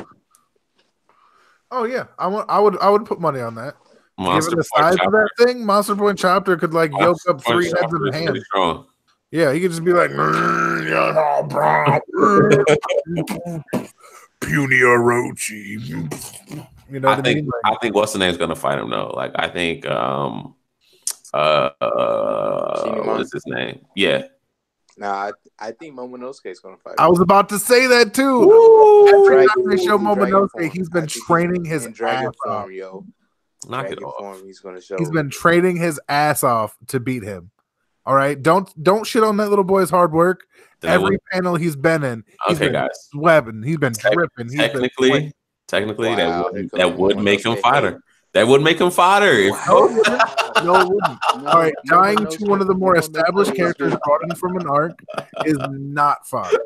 Oh yeah, I would put money on that. Monster Given the Point size Chopper. of that thing, Monster Point Chopper could like yoke up 3 heads of Chopper is ham. pretty strong. Yeah, he could just be like, puny Orochi. You know what I mean? I think what's the name's gonna fight him though. Like I think what is his name? Yeah. Nah, I think Momonosuke is gonna fight. I was about to say that too. Every time they show Momonosuke, he's been training his ass off. Yo. Knock it off. He's gonna show. He's been training his ass off to beat him. All right, don't shit on that little boy's hard work. Every panel he's been in, he's been sweating, he's been dripping. Technically, Wow, that would make him fighter. That would make him fighter. No, it wouldn't. All right, dying to one of the more established characters brought in from an arc is not fodder.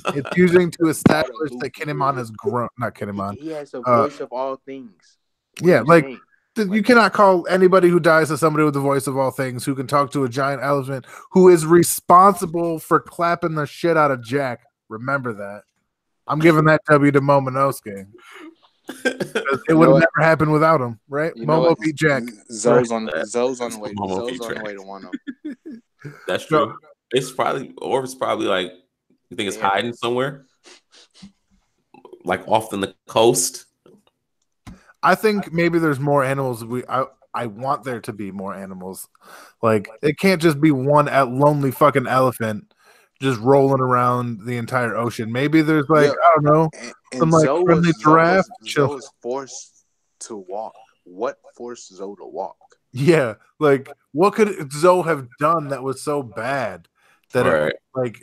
It's using to establish that Kinemon has grown. Not Kinemon. He has a voice of all things. Yeah, like you cannot call anybody who dies to somebody with the voice of all things who can talk to a giant elephant who is responsible for clapping the shit out of Jack. Remember that. I'm giving that W to Momonosuke. It would have never happened without him, right? Momo beat Jack. Zoe's on the way. Zoe's on the way to Wano. That's true. It's probably like you think it's hiding somewhere, like off in the coast. I think maybe there's more animals. I want there to be more animals. Like it can't just be one lonely fucking elephant just rolling around the entire ocean. Maybe there's like I don't know, some like friendly giraffe. Zoe was forced to walk. What forced Zoe to walk? Yeah, like what could Zoe have done that was so bad that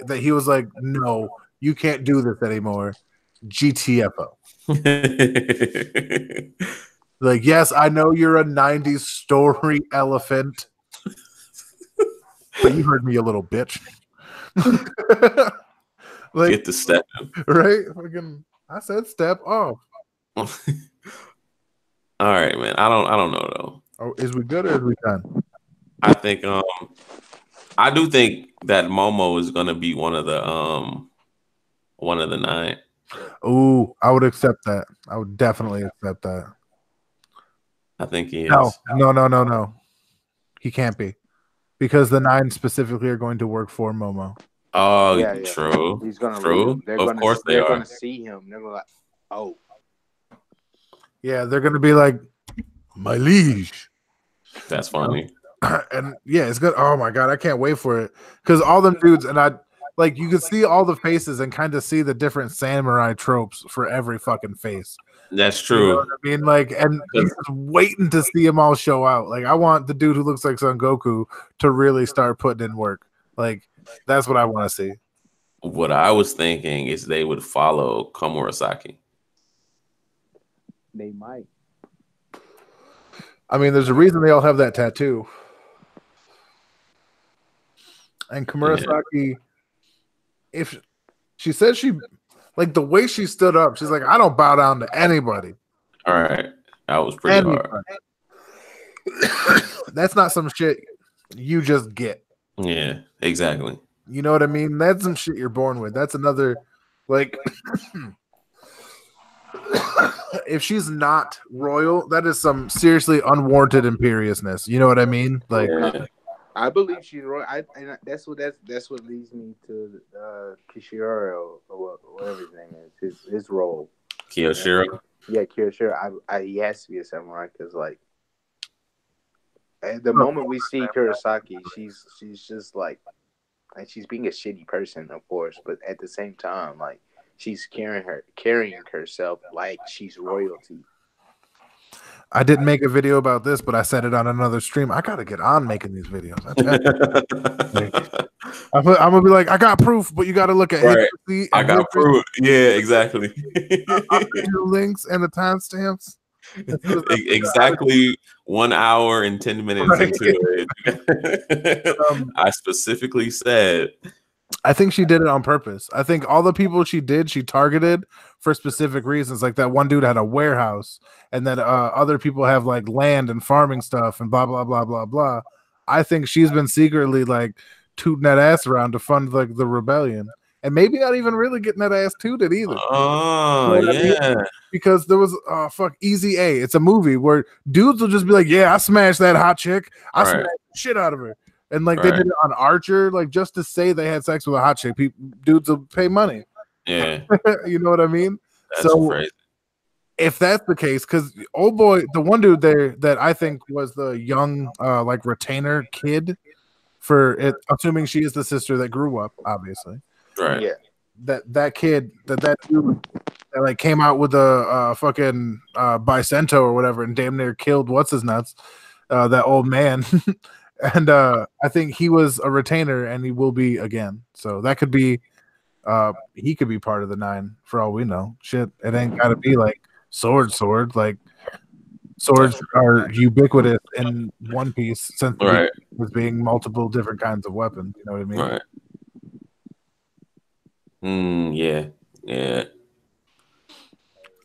that he was like, no, you can't do this anymore. GTFO. Like, yes, I know you're a 90s story elephant, but you heard me, a little bitch. Like, get the step, right? I said step off. All right, man. I don't know though. Oh, is we good or is we done? I think I do think that Momo is gonna be one of the 9. Ooh, I would accept that. I would definitely accept that. I think he is. No. He can't be. Because the 9 specifically are going to work for Momo. Oh, yeah. True. He's gonna true. Of course they are. They're gonna see him. They're gonna like, oh. Yeah, they're gonna be like, my liege. That's funny. And yeah, it's good. Oh my god, I can't wait for it. Because all them dudes, and I like you can see all the faces and kind of see the different samurai tropes for every fucking face. That's true. You know what I mean, like, and just waiting to see them all show out. Like, I want the dude who looks like Son Goku to really start putting in work. Like, that's what I want to see. What I was thinking is they would follow Komurasaki. They might. I mean, there's a reason they all have that tattoo. And Komurasaki, if she said she like the way she stood up, she's like, I don't bow down to anybody. All right. That was pretty hard. That's not some shit you just get. Yeah, exactly. You know what I mean? That's some shit you're born with. That's another, like, if she's not royal, that is some seriously unwarranted imperiousness. You know what I mean? Like, I believe she's royal. And that's what leads me to Kishiro or whatever his name is. His role. Kiyoshiro. Yeah, Kiyoshiro. He has to be a samurai because, like, at the moment we see Kurosaki, she's just like she's being a shitty person, of course, but at the same time, like, she's carrying herself like she's royalty. I didn't make a video about this, but I said it on another stream. I gotta get on making these videos. I'm gonna be like, I got proof, but you gotta look at it. I got proof. Yeah, exactly. The links and the timestamps. Exactly 1 hour and 10 minutes into it. I specifically said, I think she did it on purpose. I think all the people she targeted for specific reasons. Like that one dude had a warehouse, and then other people have like land and farming stuff and blah blah blah blah blah. I think she's been secretly like tooting that ass around to fund like the rebellion, and maybe not even really getting that ass tooted either. Oh, you know yeah. I mean? Because there was Easy A. It's a movie where dudes will just be like, "Yeah, I smashed that hot chick. I smashed the shit out of her." And like they did it on Archer, like just to say they had sex with a hot chick, dudes will pay money. Yeah, you know what I mean. That's so crazy. If that's the case, because old boy, the one dude there that I think was the young like retainer kid for it, assuming she is the sister that grew up, obviously. Right. Yeah. That kid that dude that like came out with a fucking Bicento or whatever and damn near killed what's his nuts, that old man. And I think he was a retainer, and he will be again. So that could be, he could be part of the 9 for all we know. Shit, it ain't got to be like sword. Like swords are ubiquitous in One Piece since with being multiple different kinds of weapons. You know what I mean? Right. Yeah.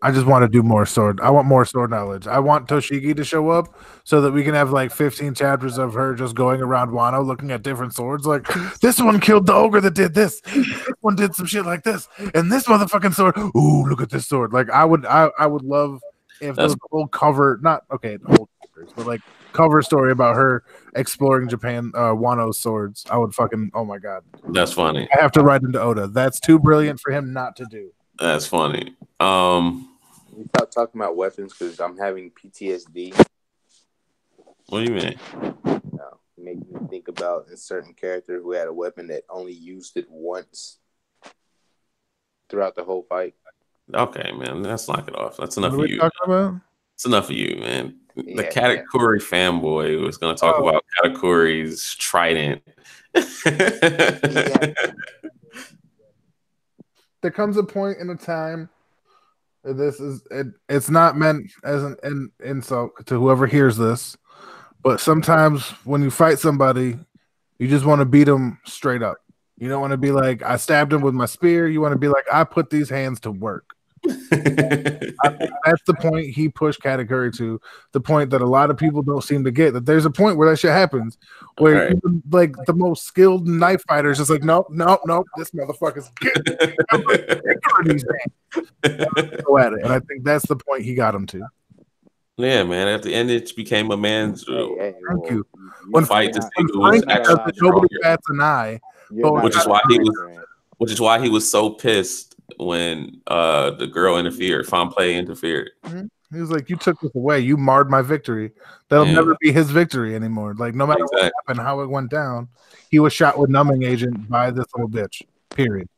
I just want to do more sword. I want more sword knowledge. I want Toshigi to show up so that we can have like 15 chapters of her just going around Wano looking at different swords. Like, this one killed the ogre that did this. This one did some shit like this. And this motherfucking sword. Ooh, look at this sword. Like, I would love if there was a whole cover, not okay, whole covers, but like cover story about her exploring Japan, Wano's swords. I would fucking, oh my God. That's funny. I have to write into Oda. That's too brilliant for him not to do. That's funny. We stop talking about weapons because I'm having PTSD. What do you mean? Make me think about a certain character who had a weapon that only used it once throughout the whole fight. Okay, man, let's knock it off. That's enough of you. Talking about? It's enough of you, man. The Katakuri fanboy was going to talk about Katakuri's trident. There comes a point in a time. It's not meant as an insult to whoever hears this, but sometimes when you fight somebody, you just want to beat them straight up. You don't want to be like, I stabbed him with my spear. You want to be like, I put these hands to work. I think that's the point he pushed Katakuri to, the point that a lot of people don't seem to get, that there's a point where that shit happens, where even, like the most skilled knife fighter is just like, nope, this motherfucker's go at it. And I think that's the point he got him to. Yeah, man. At the end, it became a man's thank you. Fight to see who was actually nobody bats an eye. Which is why he was so pissed when the girl interfered. Famplay interfered. Mm-hmm. He was like, "You took this away. You marred my victory. That'll never be his victory anymore. Like, no matter what happened, how it went down, he was shot with numbing agent by this little bitch. Period.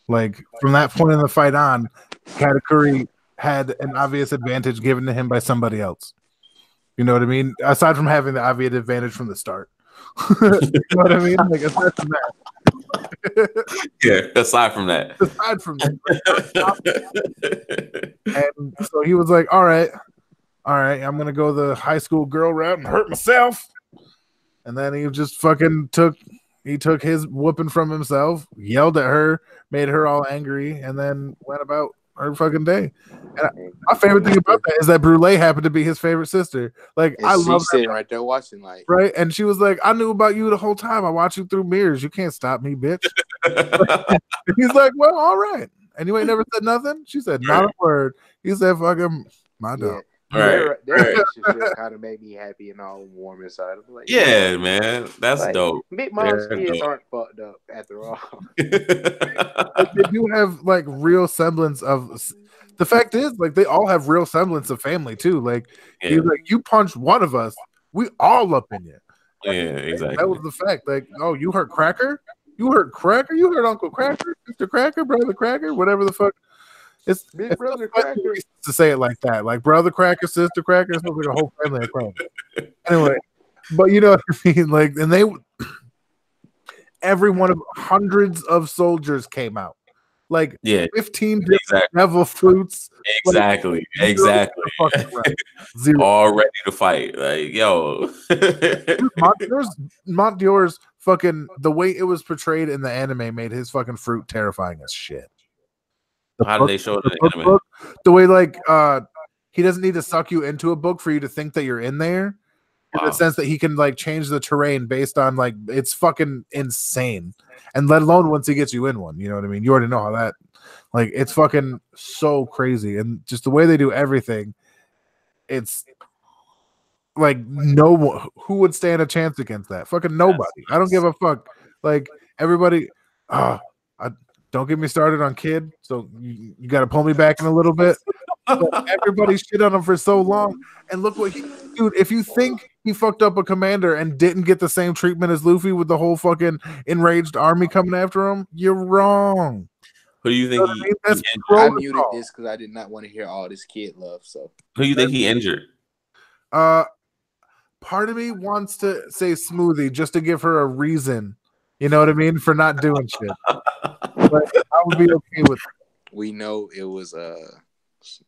Like, from that point in the fight on, Katakuri had an obvious advantage given to him by somebody else. You know what I mean? Aside from having the obvious advantage from the start. You know what I mean? Like, aside from that. Aside from that. And so he was like, all right, I'm gonna go the high school girl route and hurt myself. And then he just fucking took He took his whooping from himself, yelled at her, made her all angry, and then went about her fucking day. And my favorite thing about that is that Brule happened to be his favorite sister. Like, And I she's love sitting right there watching, like, right? And she was like, I knew about you the whole time. I watched you through mirrors. You can't stop me, bitch. He's like, well, all right. And you ain't never said nothing? She said, not a word. He said, fucking, my dog. Their relationship kind of made me happy and all warm inside. I'm like, Yeah, man, that's like, dope. Big Mom's They're kids dope. aren't fucked up after all. Like, they do have like real semblance of. The fact is, like, they all have real semblance of family too. Like, he's like, you punched one of us, we all up in you. Yeah, exactly. That was the fact. Like, oh, you hurt Cracker? You hurt Cracker? You hurt Uncle Cracker? Sister Cracker? Brother Cracker? Whatever the fuck. It's Big Brother Cracker. to say it like that. Like, Brother Cracker, Sister Cracker. It's like a whole family of Cracker. Anyway, but you know what I mean? Like, and they, every one of hundreds of soldiers came out. Like, 15 different devil fruits. Exactly. Like, Exactly. Zero. All ready to fight. Like, yo. Montdior's fucking, the way it was portrayed in the anime made his fucking fruit terrifying as shit. How do they show it in the anime? The way, like, he doesn't need to suck you into a book for you to think that you're in there. In the sense that he can, like, change the terrain based on, like, it's fucking insane. And let alone once he gets you in one, you know what I mean? You already know how that, like, it's fucking so crazy. And just the way they do everything, it's like, no, who would stand a chance against that? Fucking nobody. I don't give a fuck. Like, everybody, don't get me started on Kid. So you got to pull me back in a little bit. But everybody shit on him for so long. And look what dude, if you think he fucked up a commander and didn't get the same treatment as Luffy with the whole fucking enraged army coming after him, you're wrong. Who do you think I muted this because I did not want to hear all this kid love. So who do you think he injured? Part of me wants to say Smoothie just to give her a reason, you know what I mean, for not doing shit. But I would be okay with it. We know it was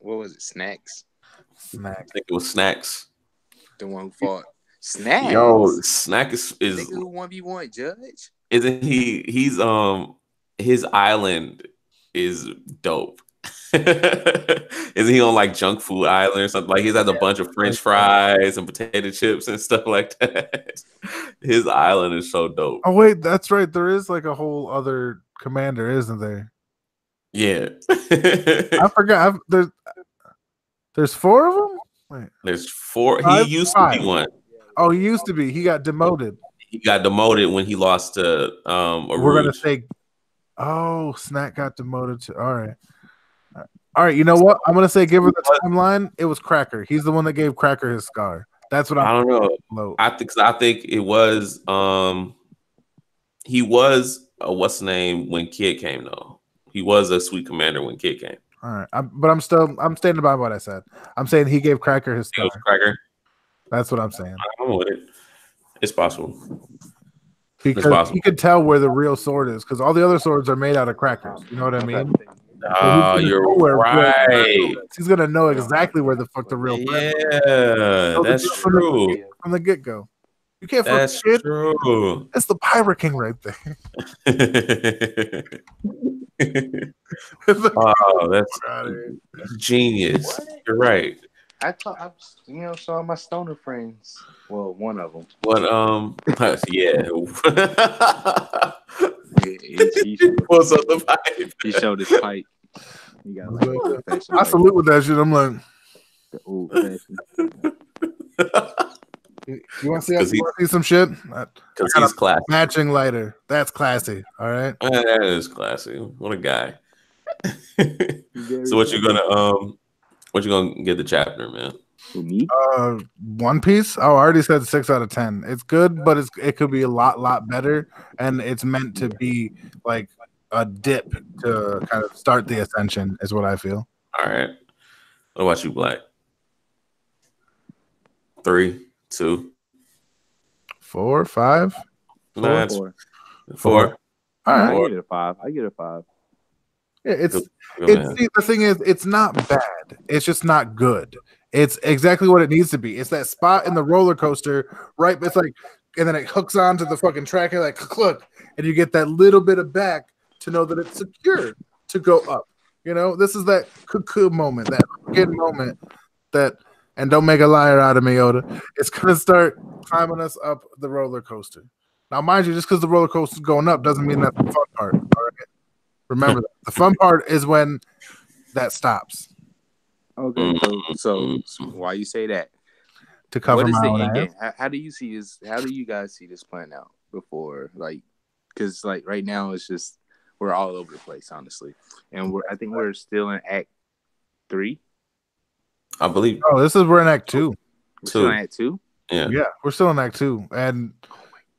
what was it? Snacks. I think it was Snacks. The one who fought Snacks. Yo, Snack is nigga who 1v1 judge. Isn't he? He's his island is dope. Isn't he on like junk food island or something? Like he's had a bunch of French fries and potato chips and stuff like that. His island is so dope. Oh wait, that's right. There is like a whole other commander, isn't there? Yeah. I forgot. There's 4 of them? Wait. There's 4. He used to be one. Oh, he used to be. He got demoted. He got demoted when he lost to We're going to say, oh, Snack got demoted to, all right. All right, you know what? I'm going to say, give her the timeline. It was Cracker. He's the one that gave Cracker his scar. That's what I don't know. I think it was, he was, what's the name when Kid came, though. He was a sweet commander when Kid came. All right, but I'm standing by what I said. I'm saying he gave Cracker his scar. Cracker. That's what I'm saying. I'm with it. It's possible. Because he could tell where the real sword is, because all the other swords are made out of crackers. You know what I mean? Oh, you're right. He's gonna know exactly where the fuck the real. Yeah, that's true. From the get go. You can't. That's true. That's the Pirate King right there. Oh, that's genius. What? You're right. I saw my stoner friends. Well, one of them. What? Yeah. What's up the pipe? He showed his pipe. He got I salute with that shit. I'm like, you want to see some shit? Because he's classy. Matching lighter. That's classy. All right. That is classy. What a guy. So what you gonna get the chapter, man? For me? One Piece. Oh, I already said 6 out of 10. It's good, but it could be a lot better, and it's meant to be like a dip to kind of start the ascension, is what I feel. All right. What about you, Black? 3, 2, 4, 5. No, 4. All right. I give it a 5. Yeah, the thing is, it's not bad. It's just not good. It's exactly what it needs to be. It's that spot in the roller coaster, right? It's like and then it hooks onto the fucking track and like click, and you get that little bit of back to know that it's secure to go up. You know, this is that cuckoo moment, that kid moment that, and don't make a liar out of me, Oda. It's gonna start climbing us up the roller coaster. Now, mind you, just because the roller coaster's going up doesn't mean that's the fun part. All right? Remember that. The fun part is when that stops. Okay, so why you say that? To cover what is my the own end ass. game? How do you see this? How do you guys see this playing out before, like, because like right now it's just we're all over the place, honestly, and I think we're still in Act 3. I believe. Oh, we're in Act 2. We're still in Act 2. Yeah, we're still in Act 2, and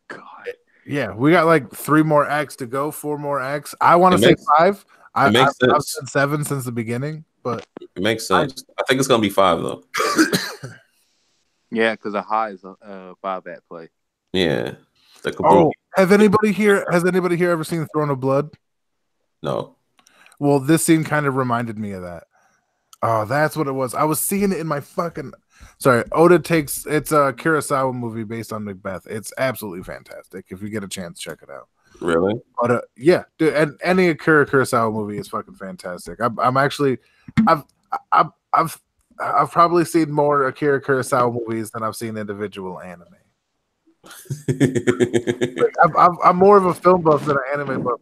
God, yeah, we got like 3 more acts to go, 4 more acts. I want to say 5. It makes sense. I've said 7 since the beginning, but it makes sense. I think it's gonna be 5 though. Yeah, because a high is a 5-act play. Yeah. Has anybody here ever seen Throne of Blood? No. Well, this scene kind of reminded me of that. Oh, that's what it was. I was seeing it in my fucking. Sorry, it's a Kurosawa movie based on Macbeth. It's absolutely fantastic. If you get a chance, check it out. Really? But yeah, dude, and any Kurosawa movie is fucking fantastic. I've probably seen more Akira Kurosawa movies than I've seen individual anime. Like, I'm more of a film buff than an anime buff.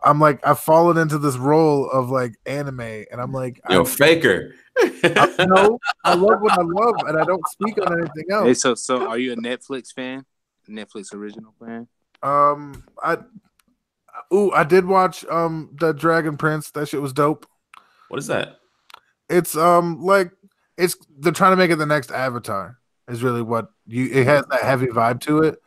I'm like I've fallen into this role of like anime, and I'm like you're a faker. No, I love what I love, and I don't speak on anything else. Hey, so are you a Netflix fan? Netflix original fan? I did watch the Dragon Prince. That shit was dope. What is that? It's they're trying to make it the next Avatar. Is really what it has that heavy vibe to it.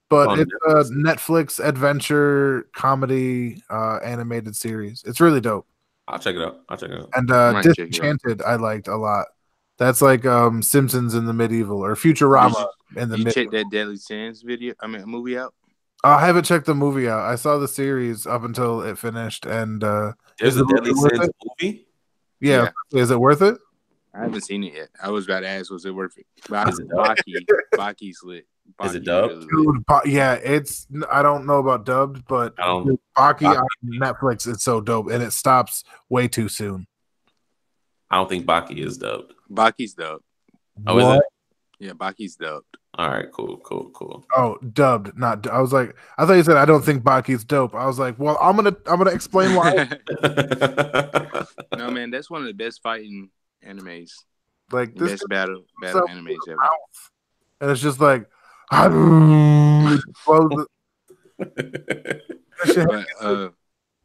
But it's a Netflix adventure comedy animated series. It's really dope. I'll check it out. And Disenchanted, I liked a lot. That's like Simpsons in the medieval or Futurama in the medieval. You check that Deadly Sins movie out? I haven't checked the movie out. I saw the series up until it finished. And there's a Deadly Sins movie? Yeah. Is it worth it? I haven't seen it yet. I was about to ask, was it worth it? Baki's lit. Is it dubbed? Dude, yeah, it's. I don't know about dubbed, but Baki on Netflix is so dope, and it stops way too soon. I don't think Baki is dubbed. Baki's dubbed. Oh, is it? Yeah, Baki's dubbed. All right, cool. Oh, dubbed, not. I was like, I thought you said I don't think Baki's dope. I was like, well, I'm gonna explain why. No, man, that's one of the best fighting animes. Like this best battle animes ever. And it's just like,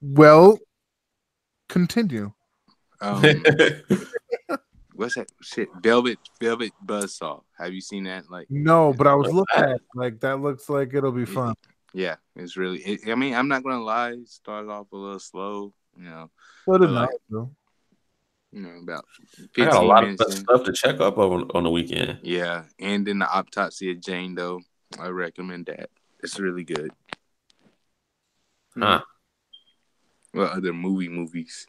well, continue. What's that shit? Velvet Buzzsaw. Have you seen that? Like, no, but I was looking at it, like that looks like it'll be fun. Yeah, it's really. I mean, I'm not gonna lie. It started off a little slow, you know. What about though? You know, about 15 I got a lot minutes of stuff to check up on the weekend. Yeah, and then the Autopsy of Jane, though. I recommend that. It's really good. Huh. What other movies?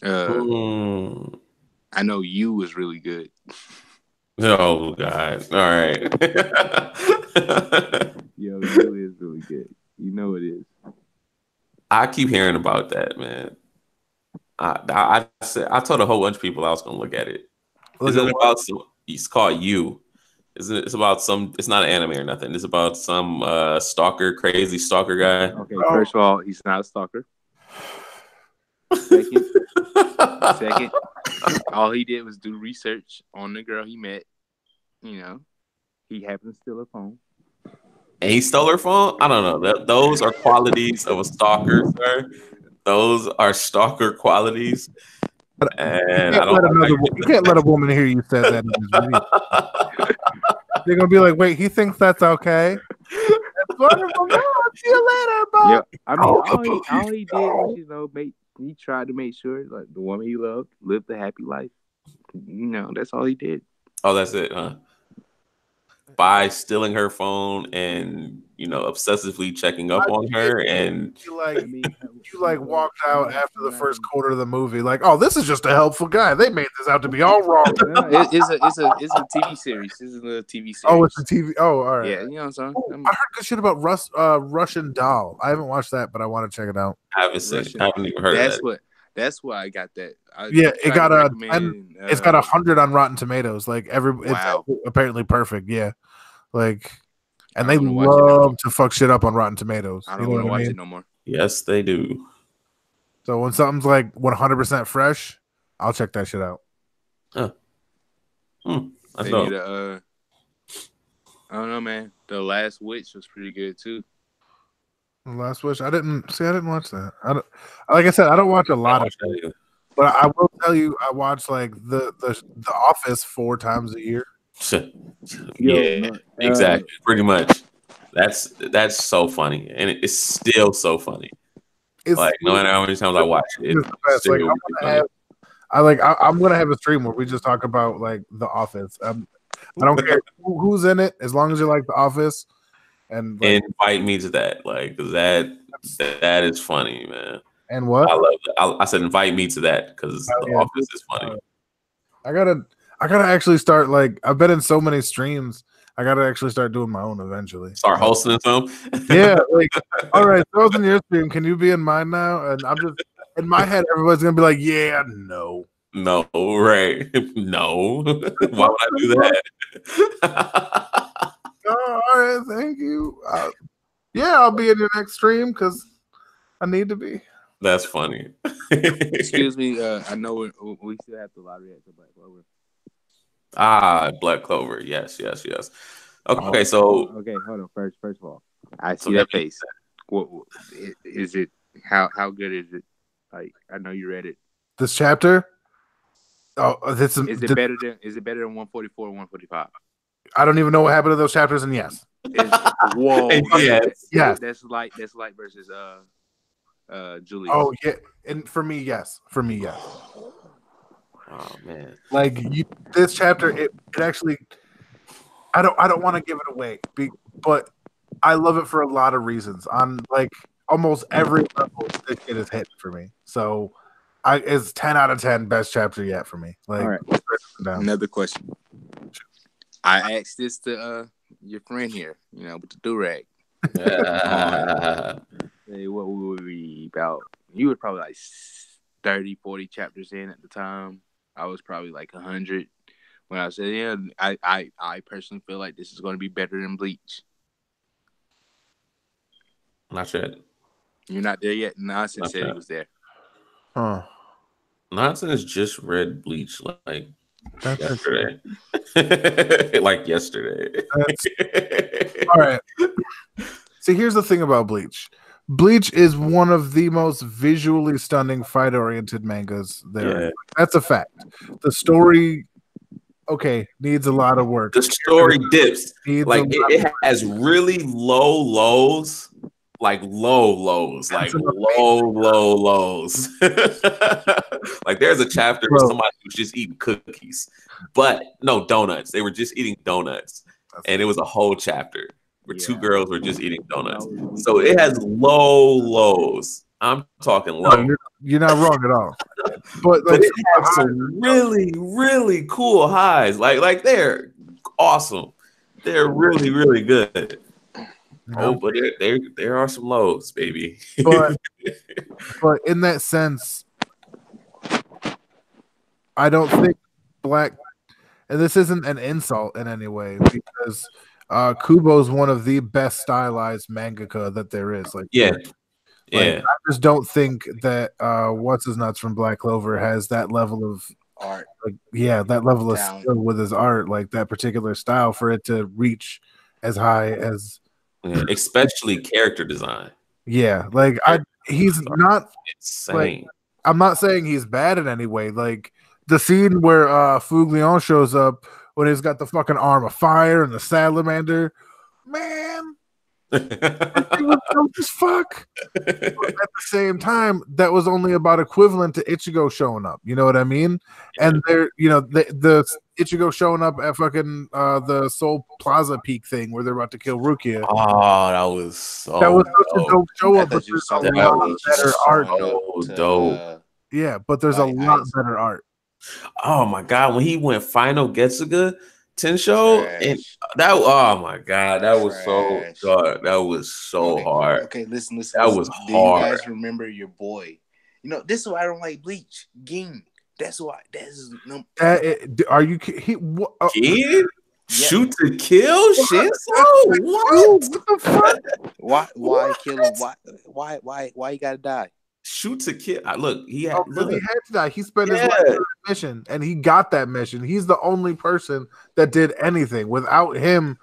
I know You was really good. Oh, God. All right. Yo, You is really good. You know it is. I keep hearing about that, man. I told a whole bunch of people I was gonna look at it. It's called You. It's about some. It's not an anime or nothing. It's about some crazy stalker guy. Okay, first of all, he's not a stalker. Second, all he did was do research on the girl he met. You know, he happened to steal her phone. And he stole her phone? I don't know. Those are qualities of a stalker, sir. Those are stalker qualities. And you can't let a woman hear you say that in this video. They're going to be like, wait, he thinks that's okay? That's wonderful. See you later, bro. Yeah, I mean, all he did was, he tried to make sure like the woman he loved lived a happy life. You know, that's all he did. Oh, that's it, huh? by stealing her phone and obsessively checking up on her. And you walked out after the first quarter of the movie, like, oh, this is just a helpful guy. They made this out to be all wrong. It's a TV series. This is a TV series. Oh, it's a TV. Oh, all right. Yeah, you know what I'm saying. I heard good shit about Russian Doll. I haven't watched that, but I want to check it out. I haven't even heard of that. That's why I got that. It got it's got 100 on Rotten Tomatoes. Like wow. It's apparently perfect. Yeah, like, and they love to fuck shit up on Rotten Tomatoes. I don't want to watch it no more. Yes, they do. So when something's like 100% fresh, I'll check that shit out. Huh. I don't know, man. The Last Witch was pretty good too. The Last Wish. I didn't watch that. Like I said, I don't watch a lot of shit. But I will tell you, I watch like the Office 4 times a year. Yeah, exactly. Pretty much. That's so funny, and it's still so funny. It's like no matter how many times I watch it, it's like, I'm gonna have a stream where we just talk about like The Office. I don't care who's in it, as long as you like The Office. And invite me to that, like, because that is funny, man. And what? I love it. I said invite me to that because The Office is funny. I gotta actually start, like, I've been in so many streams. I gotta actually start doing my own eventually. Start hosting some. Yeah, like, all right, throw in your stream. Can you be in mine now? And I'm just in my head, everybody's gonna be like, yeah, no, right, no. Why would I do that? Oh, all right, thank you. Yeah, I'll be in your next stream because I need to be. That's funny. Excuse me. I know we still have to live react to Black Clover. Black Clover. Yes. Okay, so hold on. First of all, I see that face. What is it? How good is it? Like, I know you read it. This chapter. Oh, is it better than 144 and 145? I don't even know what happened to those chapters, and yes. Whoa. Yes. That's light versus Julius. Oh yeah. And for me, yes. Oh man. Like, this chapter, it actually, I don't want to give it away, but I love it for a lot of reasons. On like almost every level, this shit is hitting for me. So it's 10 out of 10 best chapter yet for me. Like, all right. Another question. I asked this to your friend here, with the do-rag. Hey, what would we about? You were probably like 30, 40 chapters in at the time. I was probably like 100 when I said, yeah, I personally feel like this is going to be better than Bleach. Not yet. You're not there yet? Nonsense said he was there. Huh. Nonsense just read Bleach like yesterday. All right. See, here's the thing about Bleach. Bleach is one of the most visually stunning fight-oriented mangas there. Yeah. That's a fact. The story, needs a lot of work. The story dips. It has really low lows. Like low lows. Like low lows. Like there's a chapter where somebody was just eating cookies. But no, donuts. They were just eating donuts. And it was a whole chapter where two girls were just eating donuts. So it has low lows. I'm talking low. No, you're not wrong at all. But it has some really, really cool highs. Like they're awesome. They're really, really good. Oh, but there are some lows, baby. but in that sense, I don't think and this isn't an insult in any way, because Kubo's one of the best stylized mangaka that there is. I just don't think that what's his nuts from Black Clover has that level of art. That level of skill with his art, like that particular style, for it to reach as high as. Yeah, especially character design. Yeah, he's not insane. Like, I'm not saying he's bad in any way. Like the scene where Fuglion shows up when he's got the fucking arm of fire and the salamander, man, It was dumb as fuck. But at the same time, that was only about equivalent to Ichigo showing up. You know what I mean? And they're, the Ichigo showing up at fucking the Seoul Plaza Peak thing where they're about to kill Rukia. Oh, that was so That was such a dope show I up, but thought you there's saw a lot better art. so dope. Yeah, but there's a lot better art. Oh my god, when he went final Getsuga Tensho, and that, oh my god, that was so god, that was so hard. Okay, listen. That was Do hard. you guys remember your boy? You know, this is why I don't like Bleach. Ging. That's why. Are you Ging? Shoot to kill? Shinso? What the fuck? Why kill him? Why you gotta die? Shoot to kill. Look, he had to die. He spent his life on a mission, and he got that mission. He's the only person that did anything. Without him,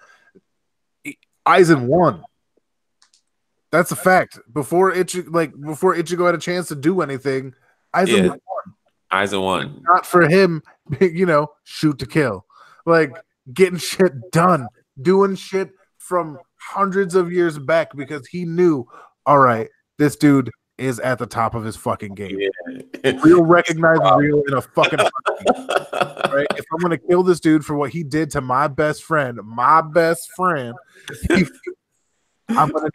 Aizen won. That's a fact. Before Ichigo had a chance to do anything, Aizen won. Aizen won. Not for him, shoot to kill. Like getting shit done, doing shit from hundreds of years back because he knew, all right, this dude is at the top of his fucking game. Yeah. Real recognize real in a fucking right? If I'm gonna kill this dude for what he did to my best friend, I'm gonna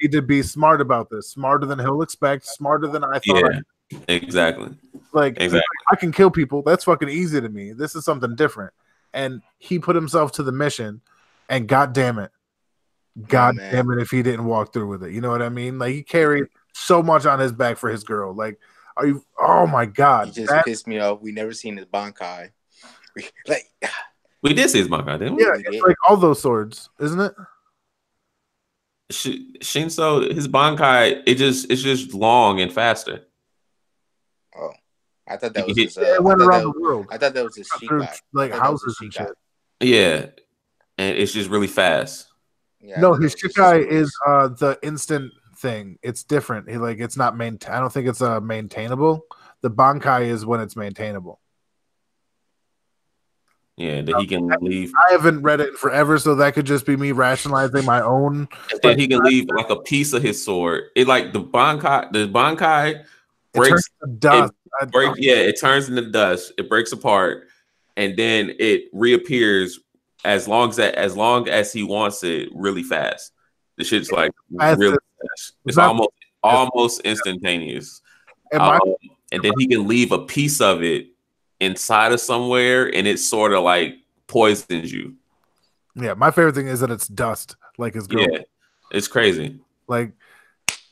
need to be smart about this. Smarter than he'll expect, smarter than I thought. Yeah, exactly. I can kill people. That's fucking easy to me. This is something different. And he put himself to the mission, and God damn it, if he didn't walk through with it. You know what I mean? Like he carried so much on his back for his girl. Like, are you? Oh my god! He just pissed me off. We never seen his Bankai. We did see his Bankai, didn't we? Yeah, it's like all those swords, isn't it? Shinso, his Bankai, it's just long and faster. Oh, I thought that was it went around the world. I thought that was his Shikai. Like houses and shit. Yeah, and it's just really fast. Yeah, no, his Shikai is the instant thing. It's different. It's not I don't think it's maintainable. The Bankai is when it's maintainable. Yeah, that he can leave. I haven't read it in forever, so that could just be me rationalizing my own. That he can leave like a piece of his sword. It like the Bankai breaks dust. It turns into dust. It breaks apart, and then it reappears as long as he wants it really fast. The shit's like really fast. It's almost instantaneous. And then he can leave a piece of it inside of somewhere, and it sort of like poisons you. Yeah, my favorite thing is that it's dust, like his girl. Yeah, it's crazy. Like,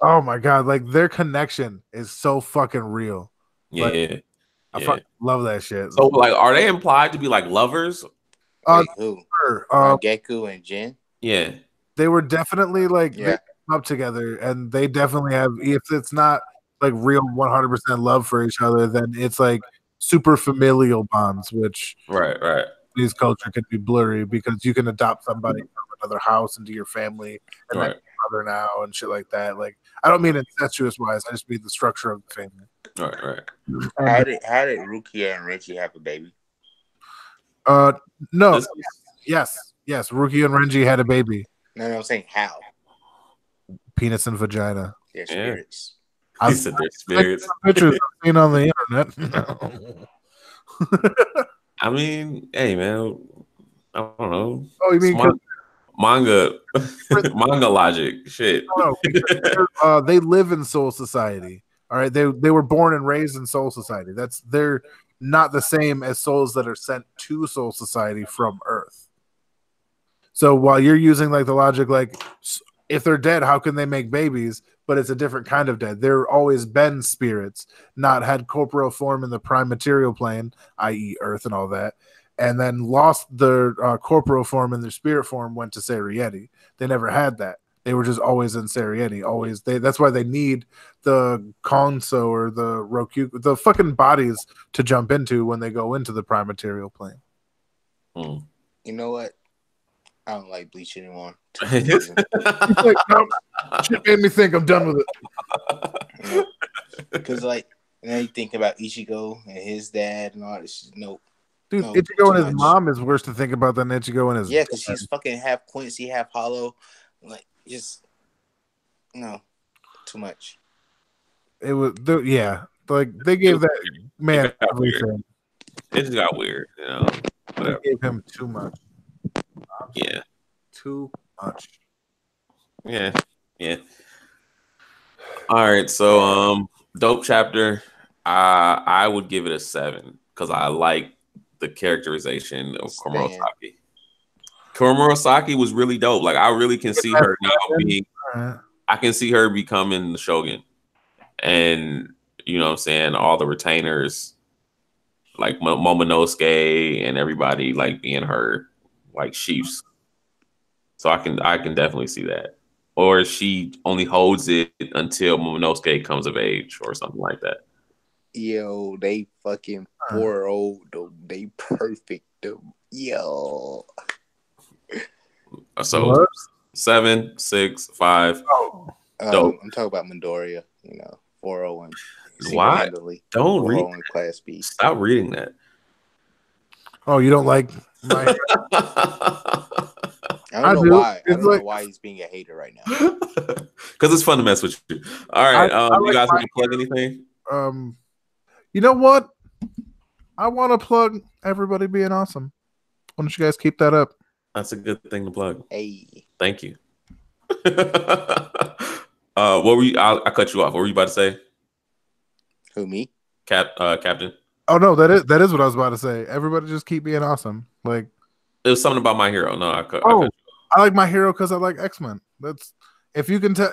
oh my god, like their connection is so fucking real. Yeah, I fucking love that shit. So, like, are they implied to be like lovers? Who? Geku and Jin. Yeah, they were definitely like they came up together, and they definitely have. If it's not like real 100% love for each other, then it's like super familial bonds, which right. These culture can be blurry because you can adopt somebody from another house into your family and like your brother now and shit like that. Like I don't mean incestuous wise, I just mean the structure of the family. Right. How did Rukia and Renji have a baby? No. Yes. Rukia and Renji had a baby. No, I'm saying how. Penis and vagina. Their spirits. He said their spirits. Pictures I've seen on the internet. I mean, hey man, I don't know. Oh, you mean manga logic? Shit. No, they live in Soul Society. All right, they were born and raised in Soul Society. They're not the same as souls that are sent to Soul Society from Earth. So while you're using like the logic, like if they're dead, how can they make babies? But it's a different kind of dead. There always been spirits, not had corporeal form in the prime material plane, i.e. Earth and all that, and then lost their corporeal form and their spirit form went to Serieti. They never had that. They were just always in Serieti. Always. That's why they need the Konso or the Roku, the fucking bodies to jump into when they go into the prime material plane. You know what? I don't like Bleach anymore. Like, no, shit made me think I'm done with it. Because like now you think about Ichigo and his dad and all this. Nope. Dude, Ichigo and his mom is worse to think about than Ichigo and his because she's fucking half Quincy, half Hollow. Like just No, too much. It was yeah, like they gave that man It got weird. everything. It just got weird, you know. They Whatever. gave him too much. Yeah, Too much. yeah. All right, so dope chapter. I would give it a 7 because I like the characterization of Komurosaki. Komurosaki was really dope. Like I really can see her now being. I can see her becoming the Shogun, and you know what I'm saying, all the retainers like Momonosuke and everybody like being her like chiefs. So I can definitely see that. Or she only holds it until Momonosuke comes of age or something like that. Yo, they fucking 4-0 them. They perfect them. Yo. So What? 7, 6, 5. Dope. I'm talking about Midoriya, 401. Why? Don't read Class B. Stop reading that. Oh, you don't like my I don't know why. I don't know why he's being a hater right now. Because it's fun to mess with you. All right. You guys want to plug anything? You know what? I want to plug everybody being awesome. Why don't you guys keep that up? That's a good thing to plug. Hey. Thank you. What were you? I cut you off. What were you about to say? Who, me? Captain. Oh no, that is what I was about to say. Everybody just keep being awesome. Like it was something about My Hero. No, I cut. I like My Hero because I like X-Men. That's if you can tell.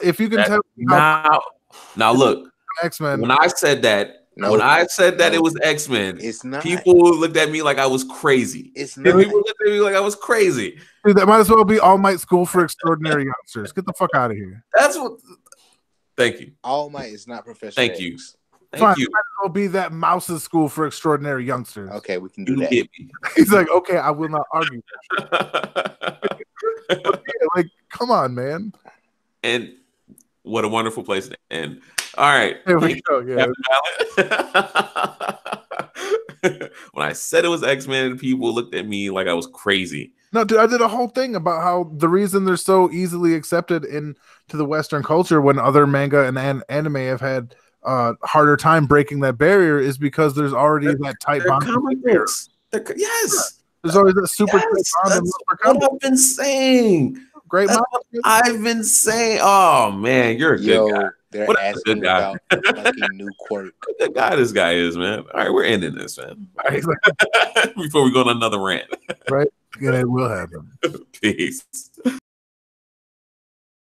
Now look, X-Men. When I said that, it was X-Men. It's not. People looked at me like I was crazy. It's not. People looked at me like I was crazy. Dude, that might as well be All Might School for Extraordinary Youngsters. Get the fuck out of here. That's what. Thank you. All Might is not professional. Thank you. Fine, might as well be that Mouse's School for Extraordinary Youngsters. Okay, we can do that. He's like, okay, I will not argue. Like, come on, man. And what a wonderful place to end. All right. There we go. Yeah. When I said it was X-Men, people looked at me like I was crazy. No, dude, I did a whole thing about how the reason they're so easily accepted into the Western culture when other manga and anime have had harder time breaking that barrier is because there's already that tight bond. Yes. There's always that super tight bond. That's what I've been saying. Great. I've been saying. Oh man, you're a good guy. They're asking about fucking new quirk. What a good guy this guy is, man. All right, we're ending this, man. All right. Before we go on another rant. Right. Yeah, it will happen. Peace.